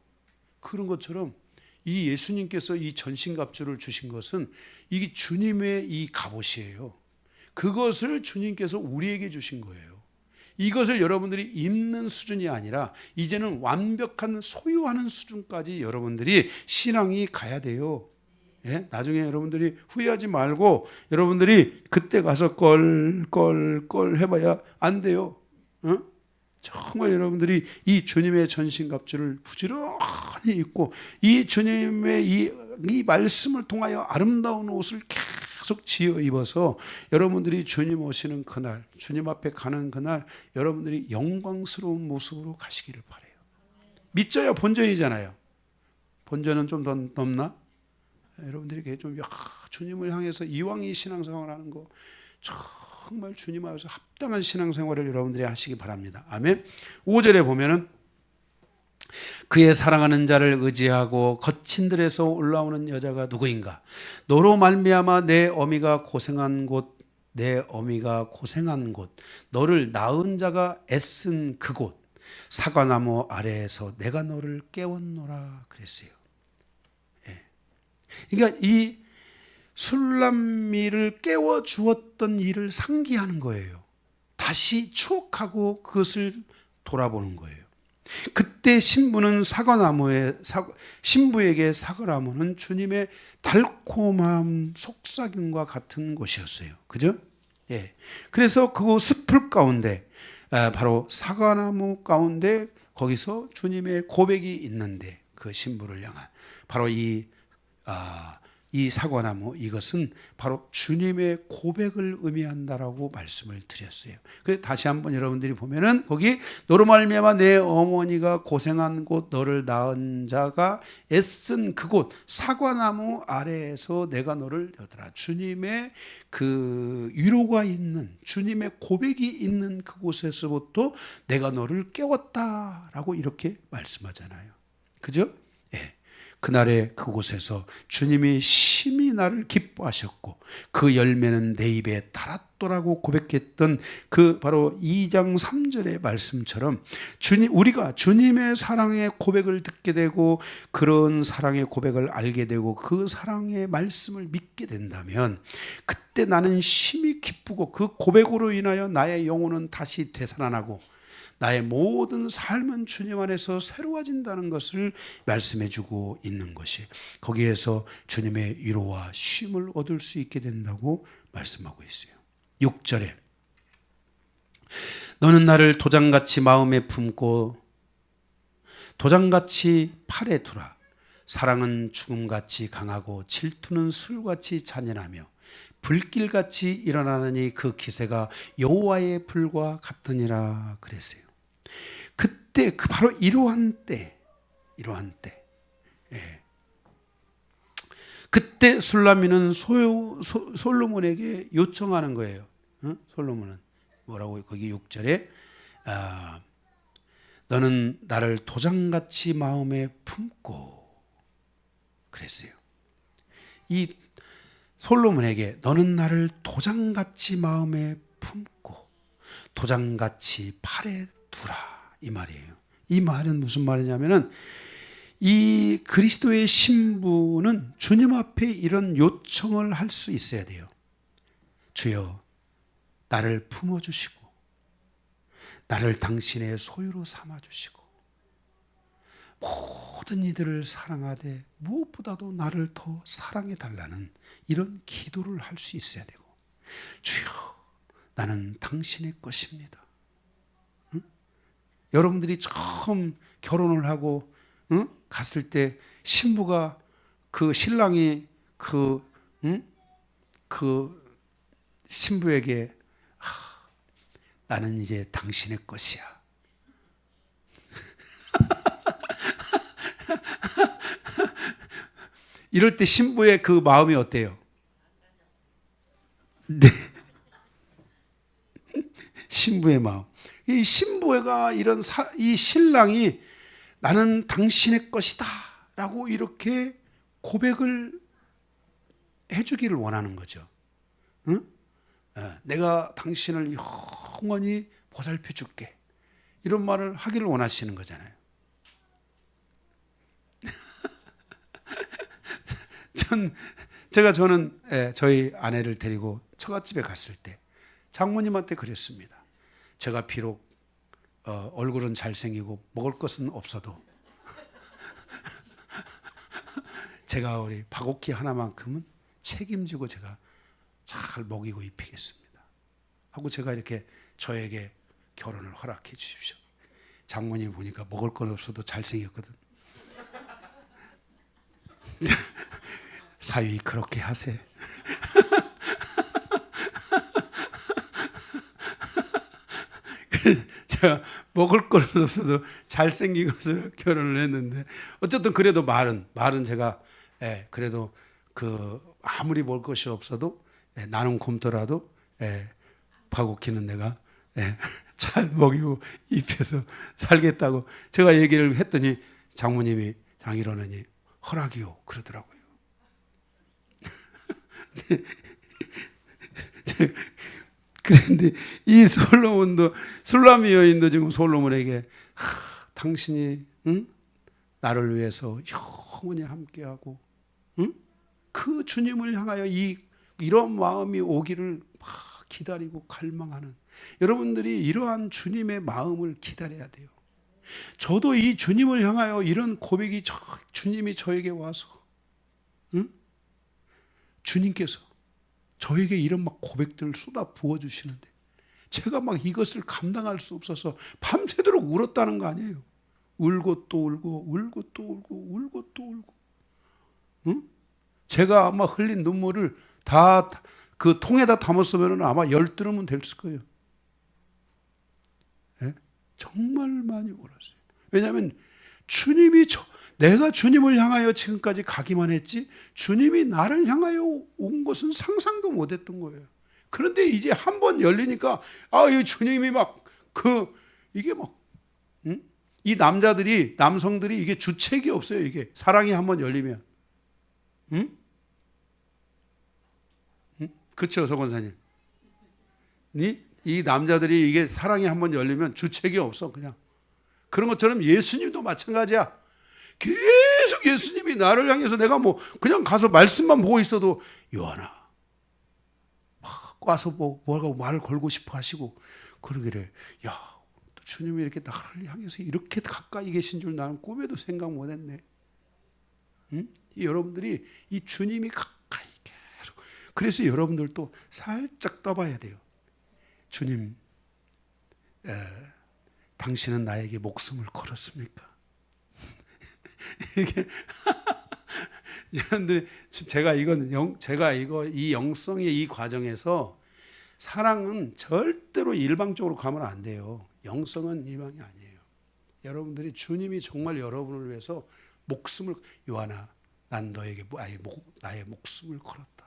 그런 것처럼 이 예수님께서 이 전신갑주를 주신 것은 이게 주님의 이 갑옷이에요. 그것을 주님께서 우리에게 주신 거예요. 이것을 여러분들이 입는 수준이 아니라 이제는 완벽한 소유하는 수준까지 여러분들이 신앙이 가야 돼요. 예? 나중에 여러분들이 후회하지 말고 여러분들이 그때 가서 껄 해봐야 안 돼요. 어? 정말 여러분들이 이 주님의 전신갑주를 부지런히 입고 이 주님의 이 말씀을 통하여 아름다운 옷을 계속 지어 입어서 여러분들이 주님 오시는 그날, 주님 앞에 가는 그날 여러분들이 영광스러운 모습으로 가시기를 바라요. 믿져야 본전이잖아요. 본전은 좀 더 넘나? 여러분들에게 좀 주님을 향해서 이왕 이 신앙생활을 하는 거 정말 주님 앞에서 합당한 신앙생활을 여러분들이 하시기 바랍니다. 아멘. 5절에 보면은 그의 사랑하는 자를 의지하고 거친 들에서 올라오는 여자가 누구인가? 너로 말미암아 내 어미가 고생한 곳, 내 어미가 고생한 곳, 너를 낳은 자가 애쓴 그곳, 사과나무 아래에서 내가 너를 깨웠노라 그랬어요. 예. 그러니까 이 술람미를 깨워 주었던 일을 상기하는 거예요. 다시 추억하고 그것을 돌아보는 거예요. 그때 신부는 신부에게 사과나무는 주님의 달콤함 속삭임과 같은 곳이었어요. 그죠? 예. 그래서 그 숲을 가운데, 바로 사과나무 가운데 거기서 주님의 고백이 있는데, 그 신부를 향한 바로 이 사과나무, 이것은 바로 주님의 고백을 의미한다라고 말씀을 드렸어요. 그래서 다시 한번 여러분들이 보면은 거기 너로 말미암아 내 어머니가 고생한 곳, 너를 낳은 자가 애쓴 그곳, 사과나무 아래에서 내가 너를 여더라. 주님의 그 위로가 있는, 주님의 고백이 있는 그곳에서부터 내가 너를 깨웠다라고 이렇게 말씀하잖아요. 그죠? 예. 그날의 그곳에서 주님이 심히 나를 기뻐하셨고 그 열매는 내 입에 달았더라고 고백했던 그 바로 2장 3절의 말씀처럼 우리가 주님의 사랑의 고백을 듣게 되고 그런 사랑의 고백을 알게 되고 그 사랑의 말씀을 믿게 된다면 그때 나는 심히 기쁘고 그 고백으로 인하여 나의 영혼은 다시 되살아나고 나의 모든 삶은 주님 안에서 새로워진다는 것을 말씀해 주고 있는 것이, 거기에서 주님의 위로와 쉼을 얻을 수 있게 된다고 말씀하고 있어요. 6절에 너는 나를 도장같이 마음에 품고 도장같이 팔에 두라. 사랑은 죽음같이 강하고 질투는 술같이 잔인하며 불길같이 일어나느니 그 기세가 여호와의 불과 같으니라 그랬어요. 그때 바로 이러한 때, 예. 그때 술람미는 솔로몬에게 요청하는 거예요. 솔로몬은 뭐라고 거기 6절에 너는 나를 도장같이 마음에 품고 그랬어요. 이 솔로몬에게 너는 나를 도장같이 마음에 품고 도장같이 팔에 두라 이 말이에요. 이 말은 무슨 말이냐면은 이 그리스도의 신부는 주님 앞에 이런 요청을 할 수 있어야 돼요. 주여 나를 품어주시고 나를 당신의 소유로 삼아주시고 모든 이들을 사랑하되 무엇보다도 나를 더 사랑해달라는 이런 기도를 할 수 있어야 되고, 주여 나는 당신의 것입니다. 응? 여러분들이 처음 결혼을 하고 갔을 때 신부가 그 신랑이 그 신부에게 나는 이제 당신의 것이야. 이럴 때 신부의 그 마음이 어때요? 네. 신부의 마음. 이 신부가 이 신랑이 나는 당신의 것이다 라고 이렇게 고백을 해주기를 원하는 거죠. 응? 내가 당신을 영원히 보살펴 줄게. 이런 말을 하기를 원하시는 거잖아요. 저는 저희 아내를 데리고 처갓집에 갔을 때 장모님한테 그랬습니다. 제가 비록 얼굴은 잘생기고 먹을 것은 없어도 제가 우리 박옥희 하나만큼은 책임지고 제가 잘 먹이고 입히겠습니다 하고 제가 이렇게 저에게 결혼을 허락해 주십시오. 장모님 보니까 먹을 건 없어도 잘생겼거든. 사위 그렇게 하세. 제가 먹을 건 없어도 잘생긴 것으로 결혼을 했는데, 어쨌든 그래도 말은 제가 그래도 그 아무리 먹을 것이 없어도 나는 굶더라도 예, 파고키는 내가 잘 먹이고 입혀서 살겠다고 제가 얘기를 했더니 장모님이 장인어른이 허락이요 그러더라고요. 그런데 이 솔로몬도 술람미 여인도 지금 솔로몬에게 당신이 나를 위해서 영원히 함께하고 그 주님을 향하여 이런 마음이 오기를 막 기다리고 갈망하는 여러분들이 이러한 주님의 마음을 기다려야 돼요. 저도 이 주님을 향하여 이런 고백이 주님이 저에게 와서 주님께서 저에게 이런 막 고백들을 쏟아 부어주시는데 제가 막 이것을 감당할 수 없어서 밤새도록 울었다는 거 아니에요. 울고 또 울고 울고 또 울고 울고 또 울고 제가 아마 흘린 눈물을 다 그 통에다 담았으면 아마 10드럼은 됐을 거예요. 네? 정말 많이 울었어요. 왜냐하면 내가 주님을 향하여 지금까지 가기만 했지 주님이 나를 향하여 온 것은 상상도 못했던 거예요. 그런데 이제 한 번 열리니까 이 주님이 이게 이 남성들이 이게 주책이 없어요. 이게 사랑이 한 번 열리면, 그렇죠, 서 권사님. 이 남자들이 이게 사랑이 한 번 열리면 주책이 없어. 그냥 그런 것처럼 예수님도 마찬가지야. 계속 예수님이 나를 향해서 내가 그냥 가서 말씀만 보고 있어도 요한아 막 와서 뭐라고 말을 걸고 싶어 하시고 그러기를 또 주님이 이렇게 나를 향해서 이렇게 가까이 계신 줄 나는 꿈에도 생각 못했네. 여러분들이 이 주님이 가까이 계속 그래서 여러분들도 살짝 떠봐야 돼요. 주님, 당신은 나에게 목숨을 걸었습니까? 이게 여러분들이 제가 이 영성의 이 과정에서 사랑은 절대로 일방적으로 가면 안 돼요. 영성은 일방이 아니에요. 여러분들이 주님이 정말 여러분을 위해서 요한아, 난 너에게 나의 목숨을 걸었다.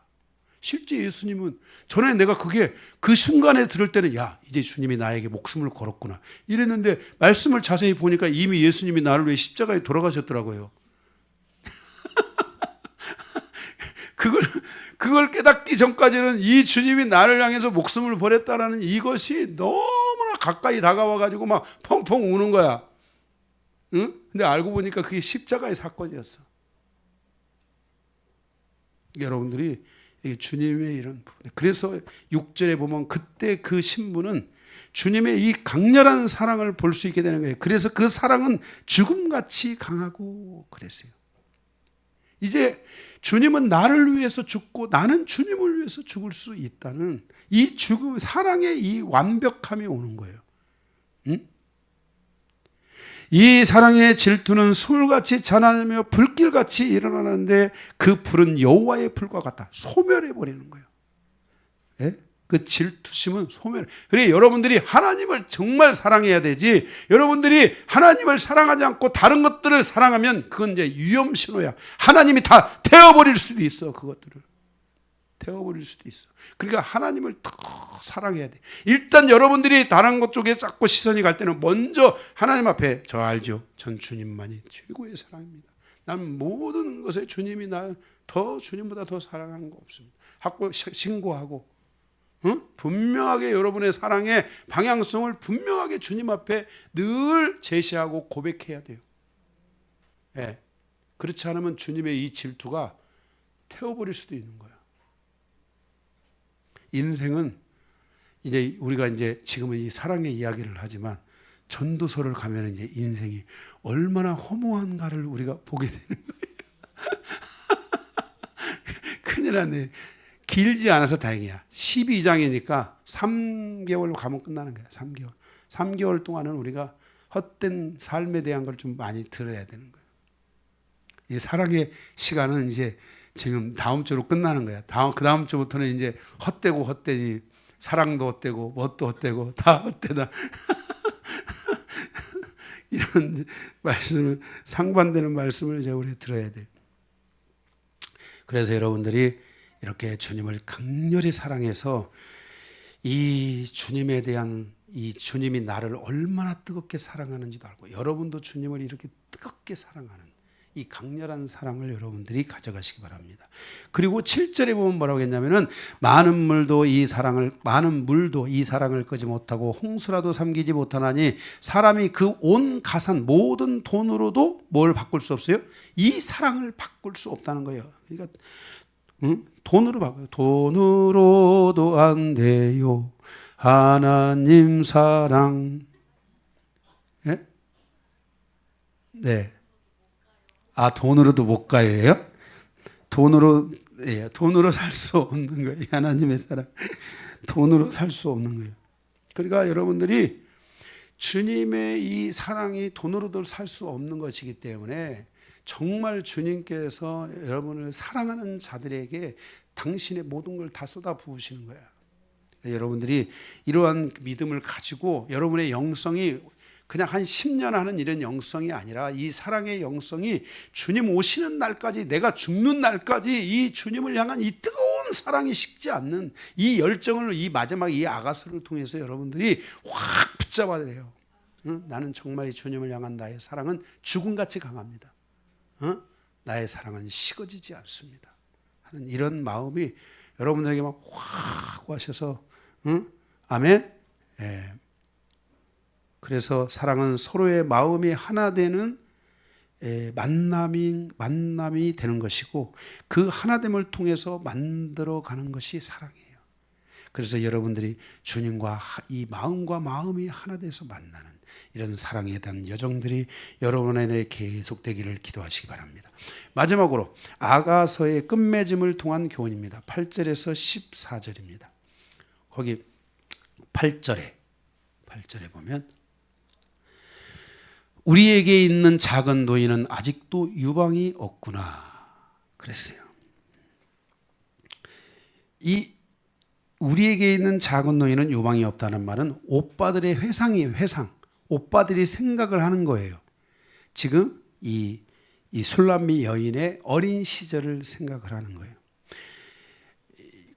실제 예수님은 전에 내가 그 순간에 들을 때는 이제 주님이 나에게 목숨을 걸었구나 이랬는데 말씀을 자세히 보니까 이미 예수님이 나를 위해 십자가에 돌아가셨더라고요. 그걸 깨닫기 전까지는 이 주님이 나를 향해서 목숨을 버렸다라는 이것이 너무나 가까이 다가와가지고 막 펑펑 우는 거야. 근데 알고 보니까 그게 십자가의 사건이었어. 여러분들이 주님의 이런 부분. 그래서 6절에 보면 그때 그 신부는 주님의 이 강렬한 사랑을 볼 수 있게 되는 거예요. 그래서 그 사랑은 죽음같이 강하고 그랬어요. 이제 주님은 나를 위해서 죽고 나는 주님을 위해서 죽을 수 있다는 이 사랑의 이 완벽함이 오는 거예요. 이 사랑의 질투는 술같이 자라나며 불길같이 일어나는데 그 불은 여호와의 불과 같다. 소멸해 버리는 거예요. 예? 그 질투심은 소멸. 그래 여러분들이 하나님을 정말 사랑해야 되지. 여러분들이 하나님을 사랑하지 않고 다른 것들을 사랑하면 그건 이제 위험 신호야. 하나님이 다 태워버릴 수도 있어. 그것들을 태워버릴 수도 있어. 그러니까 하나님을 더 사랑해야 돼. 일단 여러분들이 다른 것 쪽에 자꾸 시선이 갈 때는 먼저 하나님 앞에 저 알죠. 전 주님만이 최고의 사랑입니다. 난 모든 것에 주님이 주님보다 더 사랑하는 거 없습니다. 하고 신고하고 분명하게 여러분의 사랑의 방향성을 분명하게 주님 앞에 늘 제시하고 고백해야 돼요. 네. 그렇지 않으면 주님의 이 질투가 태워버릴 수도 있는 거예요. 인생은 이제 우리가 이제 지금은 이 사랑의 이야기를 하지만 전도서를 가면 이제 인생이 얼마나 허무한가를 우리가 보게 되는 거예요. 큰일 났네. 길지 않아서 다행이야. 12장이니까 3개월 가면 끝나는 거야. 3개월. 3개월 동안은 우리가 헛된 삶에 대한 걸 좀 많이 들어야 되는 거예요. 이 사랑의 시간은 이제 지금 다음 주로 끝나는 거야. 그 다음 주부터는 이제 헛되고 헛되니 사랑도 헛되고 뭣도 헛되고 다 헛되다. 이런 말씀을 상반되는 말씀을 이제 우리 들어야 돼. 그래서 여러분들이 이렇게 주님을 강렬히 사랑해서 이 주님에 대한 이 주님이 나를 얼마나 뜨겁게 사랑하는지도 알고 여러분도 주님을 이렇게 뜨겁게 사랑하는 이 강렬한 사랑을 여러분들이 가져가시기 바랍니다. 그리고 7절에 보면 뭐라고 했냐면은 많은 물도 이 사랑을 끄지 못하고 홍수라도 삼키지 못하나니 사람이 그 온 가산 모든 돈으로도 뭘 바꿀 수 없어요? 이 사랑을 바꿀 수 없다는 거예요. 그러니까 돈으로 바꿔요. 돈으로도 안 돼요. 하나님 사랑. 예? 네. 아, 돈으로도 못 가요예요? 돈으로 살 수 없는 거예요. 하나님의 사랑. 돈으로 살 수 없는 거예요. 그러니까 여러분들이 주님의 이 사랑이 돈으로도 살 수 없는 것이기 때문에 정말 주님께서 여러분을 사랑하는 자들에게 당신의 모든 걸 다 쏟아 부으시는 거예요. 여러분들이 이러한 믿음을 가지고 여러분의 영성이 그냥 한 10년 하는 이런 영성이 아니라 이 사랑의 영성이 주님 오시는 날까지, 내가 죽는 날까지 이 주님을 향한 이 뜨거운 사랑이 식지 않는 이 열정을 이 마지막 이 아가서를 통해서 여러분들이 확 붙잡아야 돼요. 나는 정말 이 주님을 향한 나의 사랑은 죽음같이 강합니다. 나의 사랑은 식어지지 않습니다. 하는 이런 마음이 여러분들에게 막 확 와셔서 아멘. 예. 그래서 사랑은 서로의 마음이 하나 되는 만남이 되는 것이고 그 하나됨을 통해서 만들어가는 것이 사랑이에요. 그래서 여러분들이 주님과 이 마음과 마음이 하나 돼서 만나는 이런 사랑에 대한 여정들이 여러분에게 계속되기를 기도하시기 바랍니다. 마지막으로 아가서의 끝맺음을 통한 교훈입니다. 8절에서 14절입니다. 거기 8절에 보면 우리에게 있는 작은 노인은 아직도 유방이 없구나 그랬어요. 이 우리에게 있는 작은 노인은 유방이 없다는 말은 오빠들의 회상이에요. 회상. 오빠들이 생각을 하는 거예요. 지금 이 술람미 여인의 어린 시절을 생각을 하는 거예요.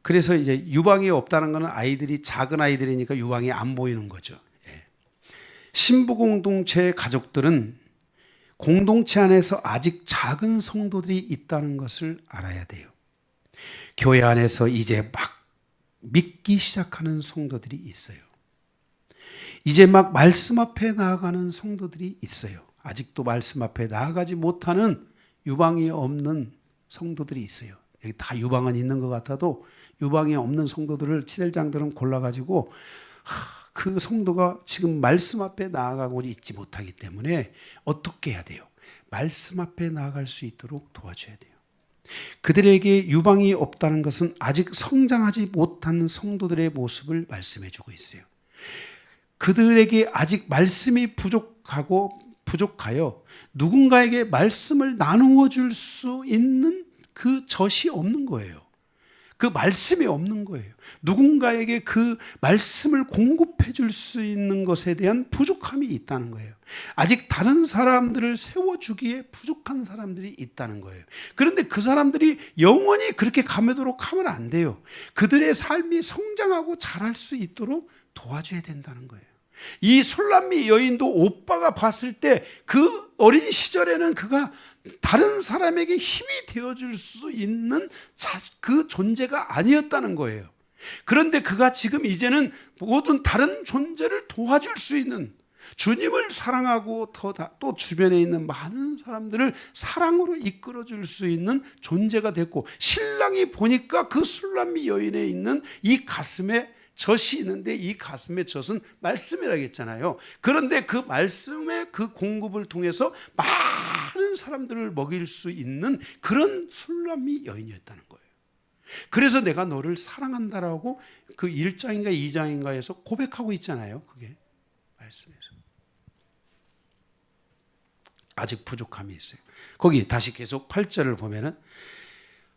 그래서 이제 유방이 없다는 것은 아이들이 작은 아이들이니까 유방이 안 보이는 거죠. 신부 공동체의 가족들은 공동체 안에서 아직 작은 성도들이 있다는 것을 알아야 돼요. 교회 안에서 이제 막 믿기 시작하는 성도들이 있어요. 이제 막 말씀 앞에 나아가는 성도들이 있어요. 아직도 말씀 앞에 나아가지 못하는 유방이 없는 성도들이 있어요. 여기 다 유방은 있는 것 같아도 유방이 없는 성도들을 칠일장들은 골라가지고 그 성도가 지금 말씀 앞에 나아가고 있지 못하기 때문에 어떻게 해야 돼요? 말씀 앞에 나아갈 수 있도록 도와줘야 돼요. 그들에게 유방이 없다는 것은 아직 성장하지 못한 성도들의 모습을 말씀해 주고 있어요. 그들에게 아직 말씀이 부족하여 누군가에게 말씀을 나누어 줄 수 있는 그 젖이 없는 거예요. 그 말씀이 없는 거예요. 누군가에게 그 말씀을 공급해 줄 수 있는 것에 대한 부족함이 있다는 거예요. 아직 다른 사람들을 세워주기에 부족한 사람들이 있다는 거예요. 그런데 그 사람들이 영원히 그렇게 가매도록 하면 안 돼요. 그들의 삶이 성장하고 자랄 수 있도록 도와줘야 된다는 거예요. 이 술람미 여인도 오빠가 봤을 때 그 어린 시절에는 그가 다른 사람에게 힘이 되어줄 수 있는 그 존재가 아니었다는 거예요. 그런데 그가 지금 이제는 모든 다른 존재를 도와줄 수 있는, 주님을 사랑하고 또 주변에 있는 많은 사람들을 사랑으로 이끌어줄 수 있는 존재가 됐고, 신랑이 보니까 그 술람미 여인에 있는 이 가슴에 젖이 있는데 이 가슴의 젖은 말씀이라고 했잖아요. 그런데 그 말씀의 그 공급을 통해서 많은 사람들을 먹일 수 있는 그런 술람미 여인이었다는 거예요. 그래서 내가 너를 사랑한다라고 그 1장인가 2장인가에서 고백하고 있잖아요. 그게 말씀에서. 아직 부족함이 있어요. 거기 다시 계속 8절을 보면은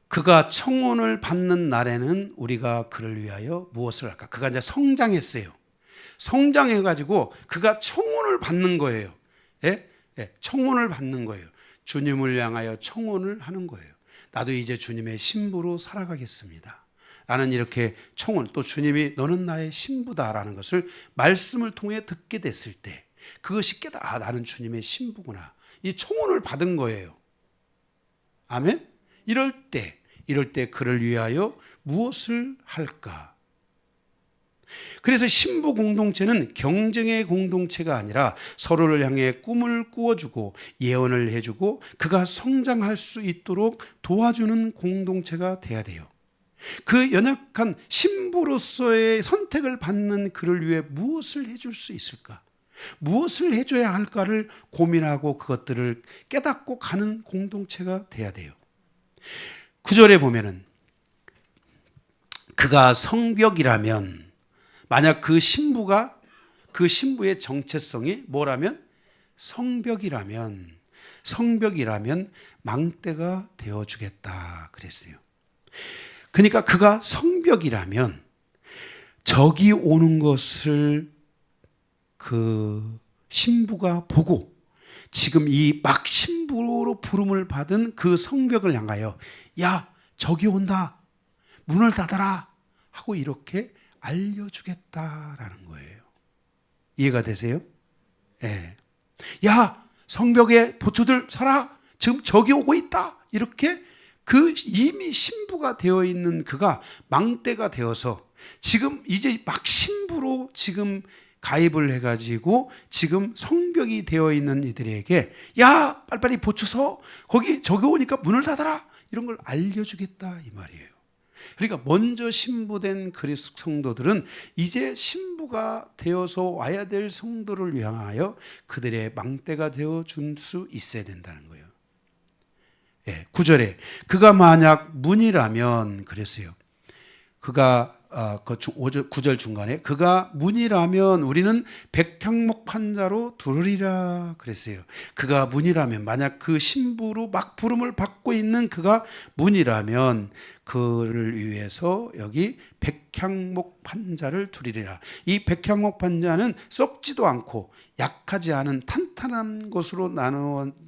그가 청혼을 받는 날에는 우리가 그를 위하여 무엇을 할까? 그가 이제 성장했어요. 성장해가지고 그가 청혼을 받는 거예요. 예? 예, 청혼을 받는 거예요. 주님을 향하여 청혼을 하는 거예요. 나도 이제 주님의 신부로 살아가겠습니다. 라는 이렇게 총을, 또 주님이 너는 나의 신부다라는 것을 말씀을 통해 듣게 됐을 때 그것이 아, 나는 주님의 신부구나. 이 총훈을 받은 거예요. 아멘? 이럴 때 그를 위하여 무엇을 할까? 그래서 신부 공동체는 경쟁의 공동체가 아니라 서로를 향해 꿈을 꾸어주고 예언을 해주고 그가 성장할 수 있도록 도와주는 공동체가 돼야 돼요. 그 연약한 신부로서의 선택을 받는 그를 위해 무엇을 해줄 수 있을까? 무엇을 해줘야 할까를 고민하고 그것들을 깨닫고 가는 공동체가 돼야 돼요. 9절에 보면은 그가 성벽이라면, 만약 그 신부의 정체성이 뭐라면 성벽이라면 망대가 되어주겠다 그랬어요. 그러니까 그가 성벽이라면 적이 오는 것을 그 신부가 보고 지금 이 막 신부로 부름을 받은 그 성벽을 향하여 야, 적이 온다, 문을 닫아라 하고 이렇게 알려주겠다라는 거예요. 이해가 되세요? 예. 야, 성벽에 보초들 서라, 지금 적이 오고 있다. 이렇게 그 이미 신부가 되어 있는 그가 망대가 되어서 지금 이제 막 신부로 지금 가입을 해가지고 지금 성벽이 되어 있는 이들에게 야, 빨리빨리 보초서, 거기 적이 오니까 문을 닫아라, 이런 걸 알려주겠다 이 말이에요. 그러니까 먼저 신부된 그리스도 성도들은 이제 신부가 되어서 와야 될 성도를 위하여 그들의 망대가 되어 줄 수 있어야 된다는 거예요. 9절에 그가 만약 문이라면 그랬어요. 그가 9절 중간에 그가 문이라면 우리는 백향목 판자로 두르리라 그랬어요. 그가 문이라면, 만약 그 신부로 막 부름을 받고 있는 그가 문이라면 그를 위해서 여기 백향목 판자를 두리리라. 이 백향목 판자는 썩지도 않고 약하지 않은 탄탄한 것으로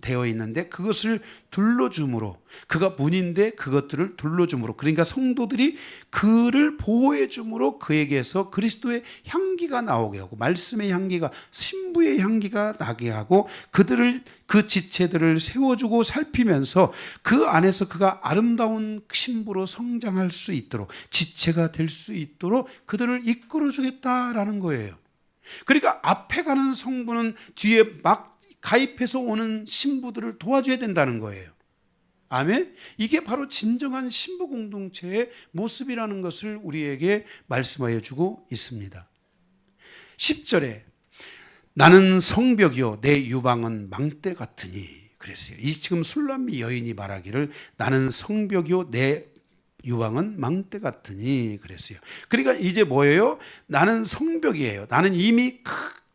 되어 있는데 그것을 둘러줌으로, 그가 문인데 그것들을 둘러줌으로, 그러니까 성도들이 그를 보호해 줌으로 그에게서 그리스도의 향기가 나오게 하고 말씀의 향기가, 신부의 향기가 나게 하고 그들을, 그 지체들을 세워주고 살피면서 그 안에서 그가 아름다운 신부로 성장할 수 있도록, 지체가 될 수 있도록 그들을 이끌어 주겠다라는 거예요. 그러니까 앞에 가는 성부는 뒤에 막 가입해서 오는 신부들을 도와줘야 된다는 거예요. 아멘? 이게 바로 진정한 신부 공동체의 모습이라는 것을 우리에게 말씀하여 주고 있습니다. 10절에 나는 성벽이요 내 유방은 망대 같으니 그랬어요. 이 지금 술람미 여인이 말하기를 나는 성벽이요 내 유방은 망대 같으니 그랬어요. 그러니까 이제 뭐예요? 나는 성벽이에요. 나는 이미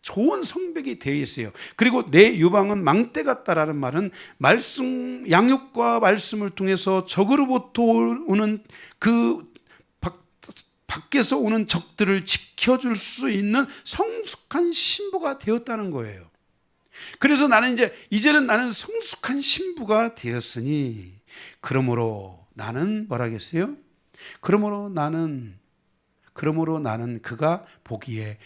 좋은 성벽이 되어 있어요. 그리고 내 유방은 망대 같다라는 말은 말씀, 양육과 말씀을 통해서 적으로부터 오는 그 밖에서 오는 적들을 지켜줄 수 있는 성숙한 신부가 되었다는 거예요. 그래서 나는 이제는 나는 성숙한 신부가 되었으니 그러므로 나는 뭐라겠어요? 그러므로 나는 그가 보기에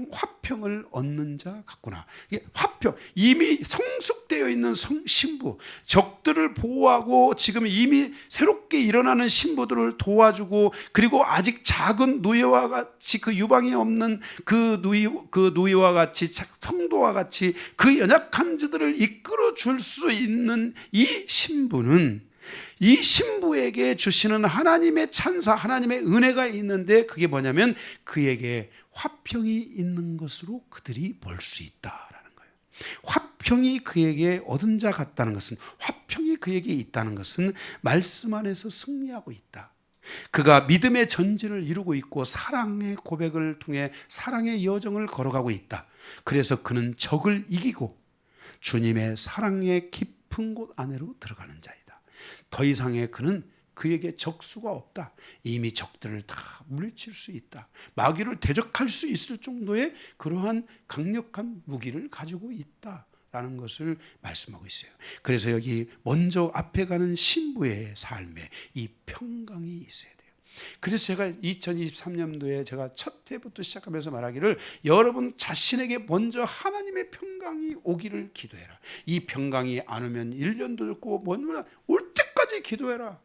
화평을 얻는 자 같구나. 이게 화평, 이미 성숙되어 있는 신부, 적들을 보호하고 지금 이미 새롭게 일어나는 신부들을 도와주고, 그리고 아직 작은 누이와 같이 그 유방이 없는 그 누이와 같이, 성도와 같이 그 연약한 자들을 이끌어 줄 수 있는 이 신부는, 이 신부에게 주시는 하나님의 찬사, 하나님의 은혜가 있는데 그게 뭐냐면 그에게 화평이 있는 것으로 그들이 볼 수 있다라는 거예요. 화평이 그에게 얻은 자 같다는 것은, 화평이 그에게 있다는 것은 말씀 안에서 승리하고 있다. 그가 믿음의 전진을 이루고 있고 사랑의 고백을 통해 사랑의 여정을 걸어가고 있다. 그래서 그는 적을 이기고 주님의 사랑의 깊은 곳 안으로 들어가는 자이다. 더 이상의 그에게 적수가 없다. 이미 적들을 다 물리칠 수 있다. 마귀를 대적할 수 있을 정도의 그러한 강력한 무기를 가지고 있다라는 것을 말씀하고 있어요. 그래서 여기 먼저 앞에 가는 신부의 삶에 이 평강이 있어야 돼요. 그래서 제가 2023년도에 제가 첫 해부터 시작하면서 말하기를, 여러분 자신에게 먼저 하나님의 평강이 오기를 기도해라. 이 평강이 안 오면 1년도 없고 먼저 올 때까지 기도해라.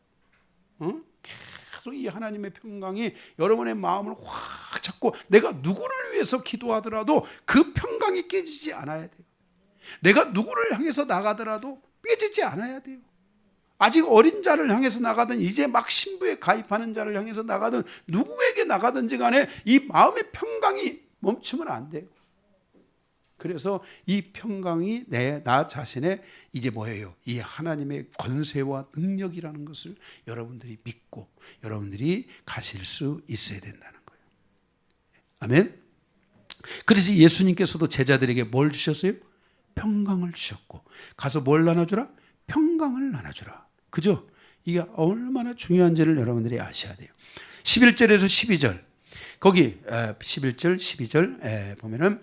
계속 이 하나님의 평강이 여러분의 마음을 확 잡고, 내가 누구를 위해서 기도하더라도 그 평강이 깨지지 않아야 돼요. 내가 누구를 향해서 나가더라도 깨지지 않아야 돼요. 아직 어린 자를 향해서 나가든 이제 막 신부에 가입하는 자를 향해서 나가든 누구에게 나가든지 간에 이 마음의 평강이 멈추면 안 돼요. 그래서 이 평강이 나 자신의 이제 뭐예요? 이 하나님의 권세와 능력이라는 것을 여러분들이 믿고 여러분들이 가실 수 있어야 된다는 거예요. 아멘. 그래서 예수님께서도 제자들에게 뭘 주셨어요? 평강을 주셨고, 가서 뭘 나눠주라? 평강을 나눠주라. 그죠? 이게 얼마나 중요한지를 여러분들이 아셔야 돼요. 11절에서 12절, 거기 11절 12절 보면은,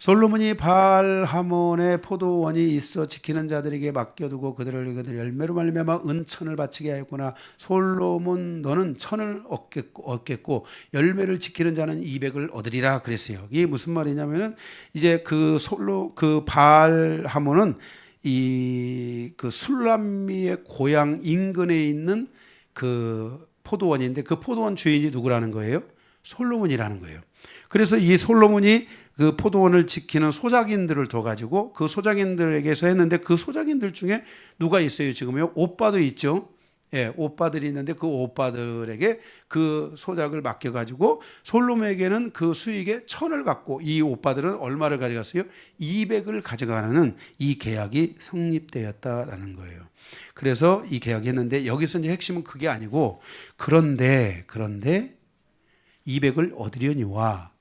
솔로몬이 바알 하몬의 포도원이 있어 지키는 자들에게 맡겨두고 그들을 열매로 말미암아 은천을 바치게 하였구나. 솔로몬 너는 천을 얻겠고 열매를 지키는 자는 200을 얻으리라 그랬어요. 이게 무슨 말이냐면은, 이제 그 바알 하몬은 그 술람미의 고향 인근에 있는 그 포도원인데, 그 포도원 주인이 누구라는 거예요? 솔로몬이라는 거예요. 그래서 이 솔로몬이 그 포도원을 지키는 소작인들을 둬가지고 그 소작인들에게서 했는데, 그 소작인들 중에 누가 있어요? 지금요? 오빠도 있죠. 예, 오빠들이 있는데 그 오빠들에게 그 소작을 맡겨가지고 솔로몬에게는 그 수익의 1000을 갖고, 이 오빠들은 얼마를 가져갔어요? 200을 가져가는 이 계약이 성립되었다라는 거예요. 그래서 이 계약이 했는데, 여기서 이제 핵심은 그게 아니고, 그런데 200을 얻으려니와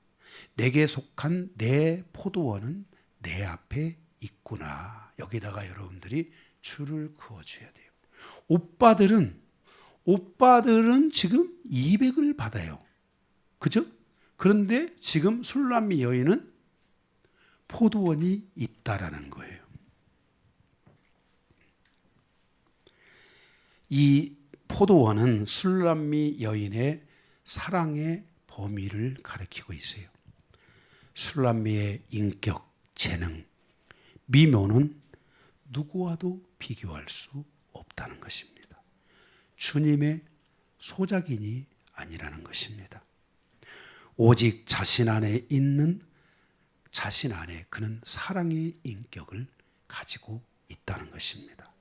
내게 속한 내 포도원은 내 앞에 있구나. 여기다가 여러분들이 줄을 그어줘야 돼요. 오빠들은 지금 200을 받아요. 그죠? 그런데 지금 술람미 여인은 포도원이 있다라는 거예요. 이 포도원은 술람미 여인의 사랑의 범위를 가리키고 있어요. 술람미의 인격, 재능, 미모는 누구와도 비교할 수 없다는 것입니다. 주님의 소작인이 아니라는 것입니다. 오직 자신 안에 그는 사랑의 인격을 가지고 있다는 것입니다.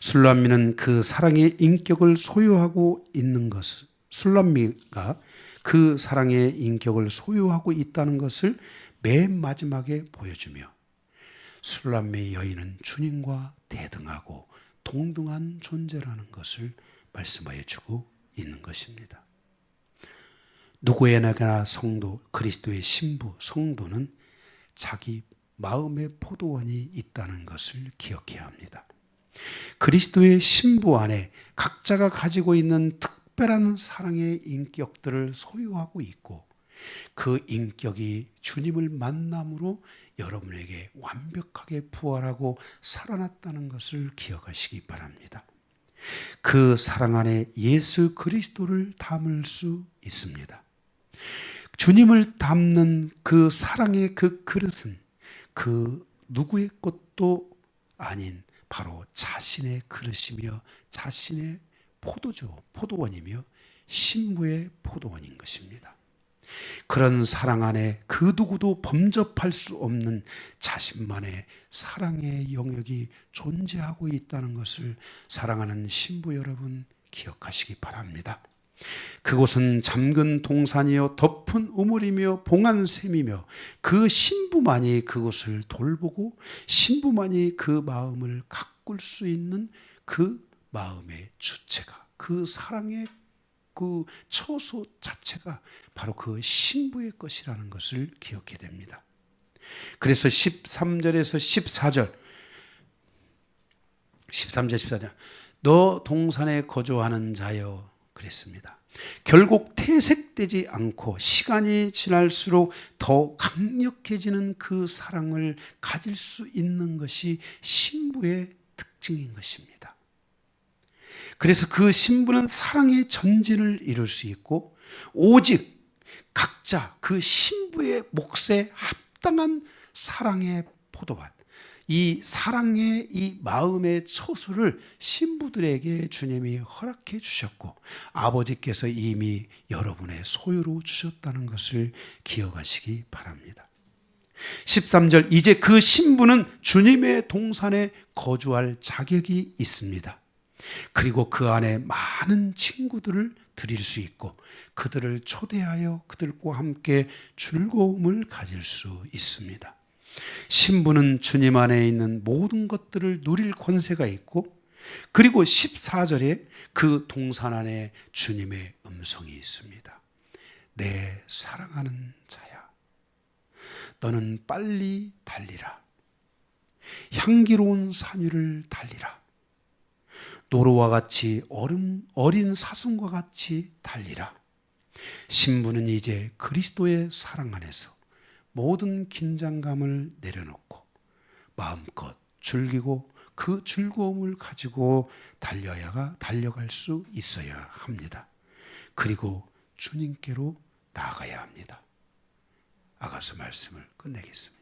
술람미는 그 사랑의 인격을 소유하고 있는 것을, 술람미가 그 사랑의 인격을 소유하고 있다는 것을 맨 마지막에 보여주며, 술람미 여인은 주님과 대등하고 동등한 존재라는 것을 말씀하여 주고 있는 것입니다. 누구에게나 성도, 그리스도의 신부, 성도는 자기 마음의 포도원이 있다는 것을 기억해야 합니다. 그리스도의 신부 안에 각자가 가지고 있는 특별한 사랑의 인격들을 소유하고 있고, 그 인격이 주님을 만남으로 여러분에게 완벽하게 부활하고 살아났다는 것을 기억하시기 바랍니다. 그 사랑 안에 예수 그리스도를 담을 수 있습니다. 주님을 담는 그 사랑의 그 그릇은 그 누구의 것도 아닌 바로 자신의 그릇이며 자신의 포도원이며 신부의 포도원인 것입니다. 그런 사랑 안에 그 누구도 범접할 수 없는 자신만의 사랑의 영역이 존재하고 있다는 것을 사랑하는 신부 여러분 기억하시기 바랍니다. 그곳은 잠근 동산이요 덮은 우물이며 봉한 샘이며, 그 신부만이 그곳을 돌보고 신부만이 그 마음을 가꿀 수 있는 그 마음의 주체가, 그 사랑의 그 처소 자체가 바로 그 신부의 것이라는 것을 기억해야 됩니다. 그래서 13절에서 14절 너 동산에 거주하는 자여 그랬습니다. 결국 퇴색되지 않고 시간이 지날수록 더 강력해지는 그 사랑을 가질 수 있는 것이 신부의 특징인 것입니다. 그래서 그 신부는 사랑의 전진을 이룰 수 있고 오직 각자 그 신부의 몫에 합당한 사랑의 포도밭, 이 사랑의 이 마음의 처수를 신부들에게 주님이 허락해 주셨고 아버지께서 이미 여러분의 소유로 주셨다는 것을 기억하시기 바랍니다. 13절, 이제 그 신부는 주님의 동산에 거주할 자격이 있습니다. 그리고 그 안에 많은 친구들을 드릴 수 있고 그들을 초대하여 그들과 함께 즐거움을 가질 수 있습니다. 신부는 주님 안에 있는 모든 것들을 누릴 권세가 있고 그리고 14절에 그 동산 안에 주님의 음성이 있습니다. 내 사랑하는 자야, 너는 빨리 달리라. 향기로운 산위를 달리라. 노루와 같이 어린 사슴과 같이 달리라. 신부는 이제 그리스도의 사랑 안에서 모든 긴장감을 내려놓고 마음껏 즐기고 그 즐거움을 가지고 달려갈 수 있어야 합니다. 그리고 주님께로 나아가야 합니다. 아가서 말씀을 끝내겠습니다.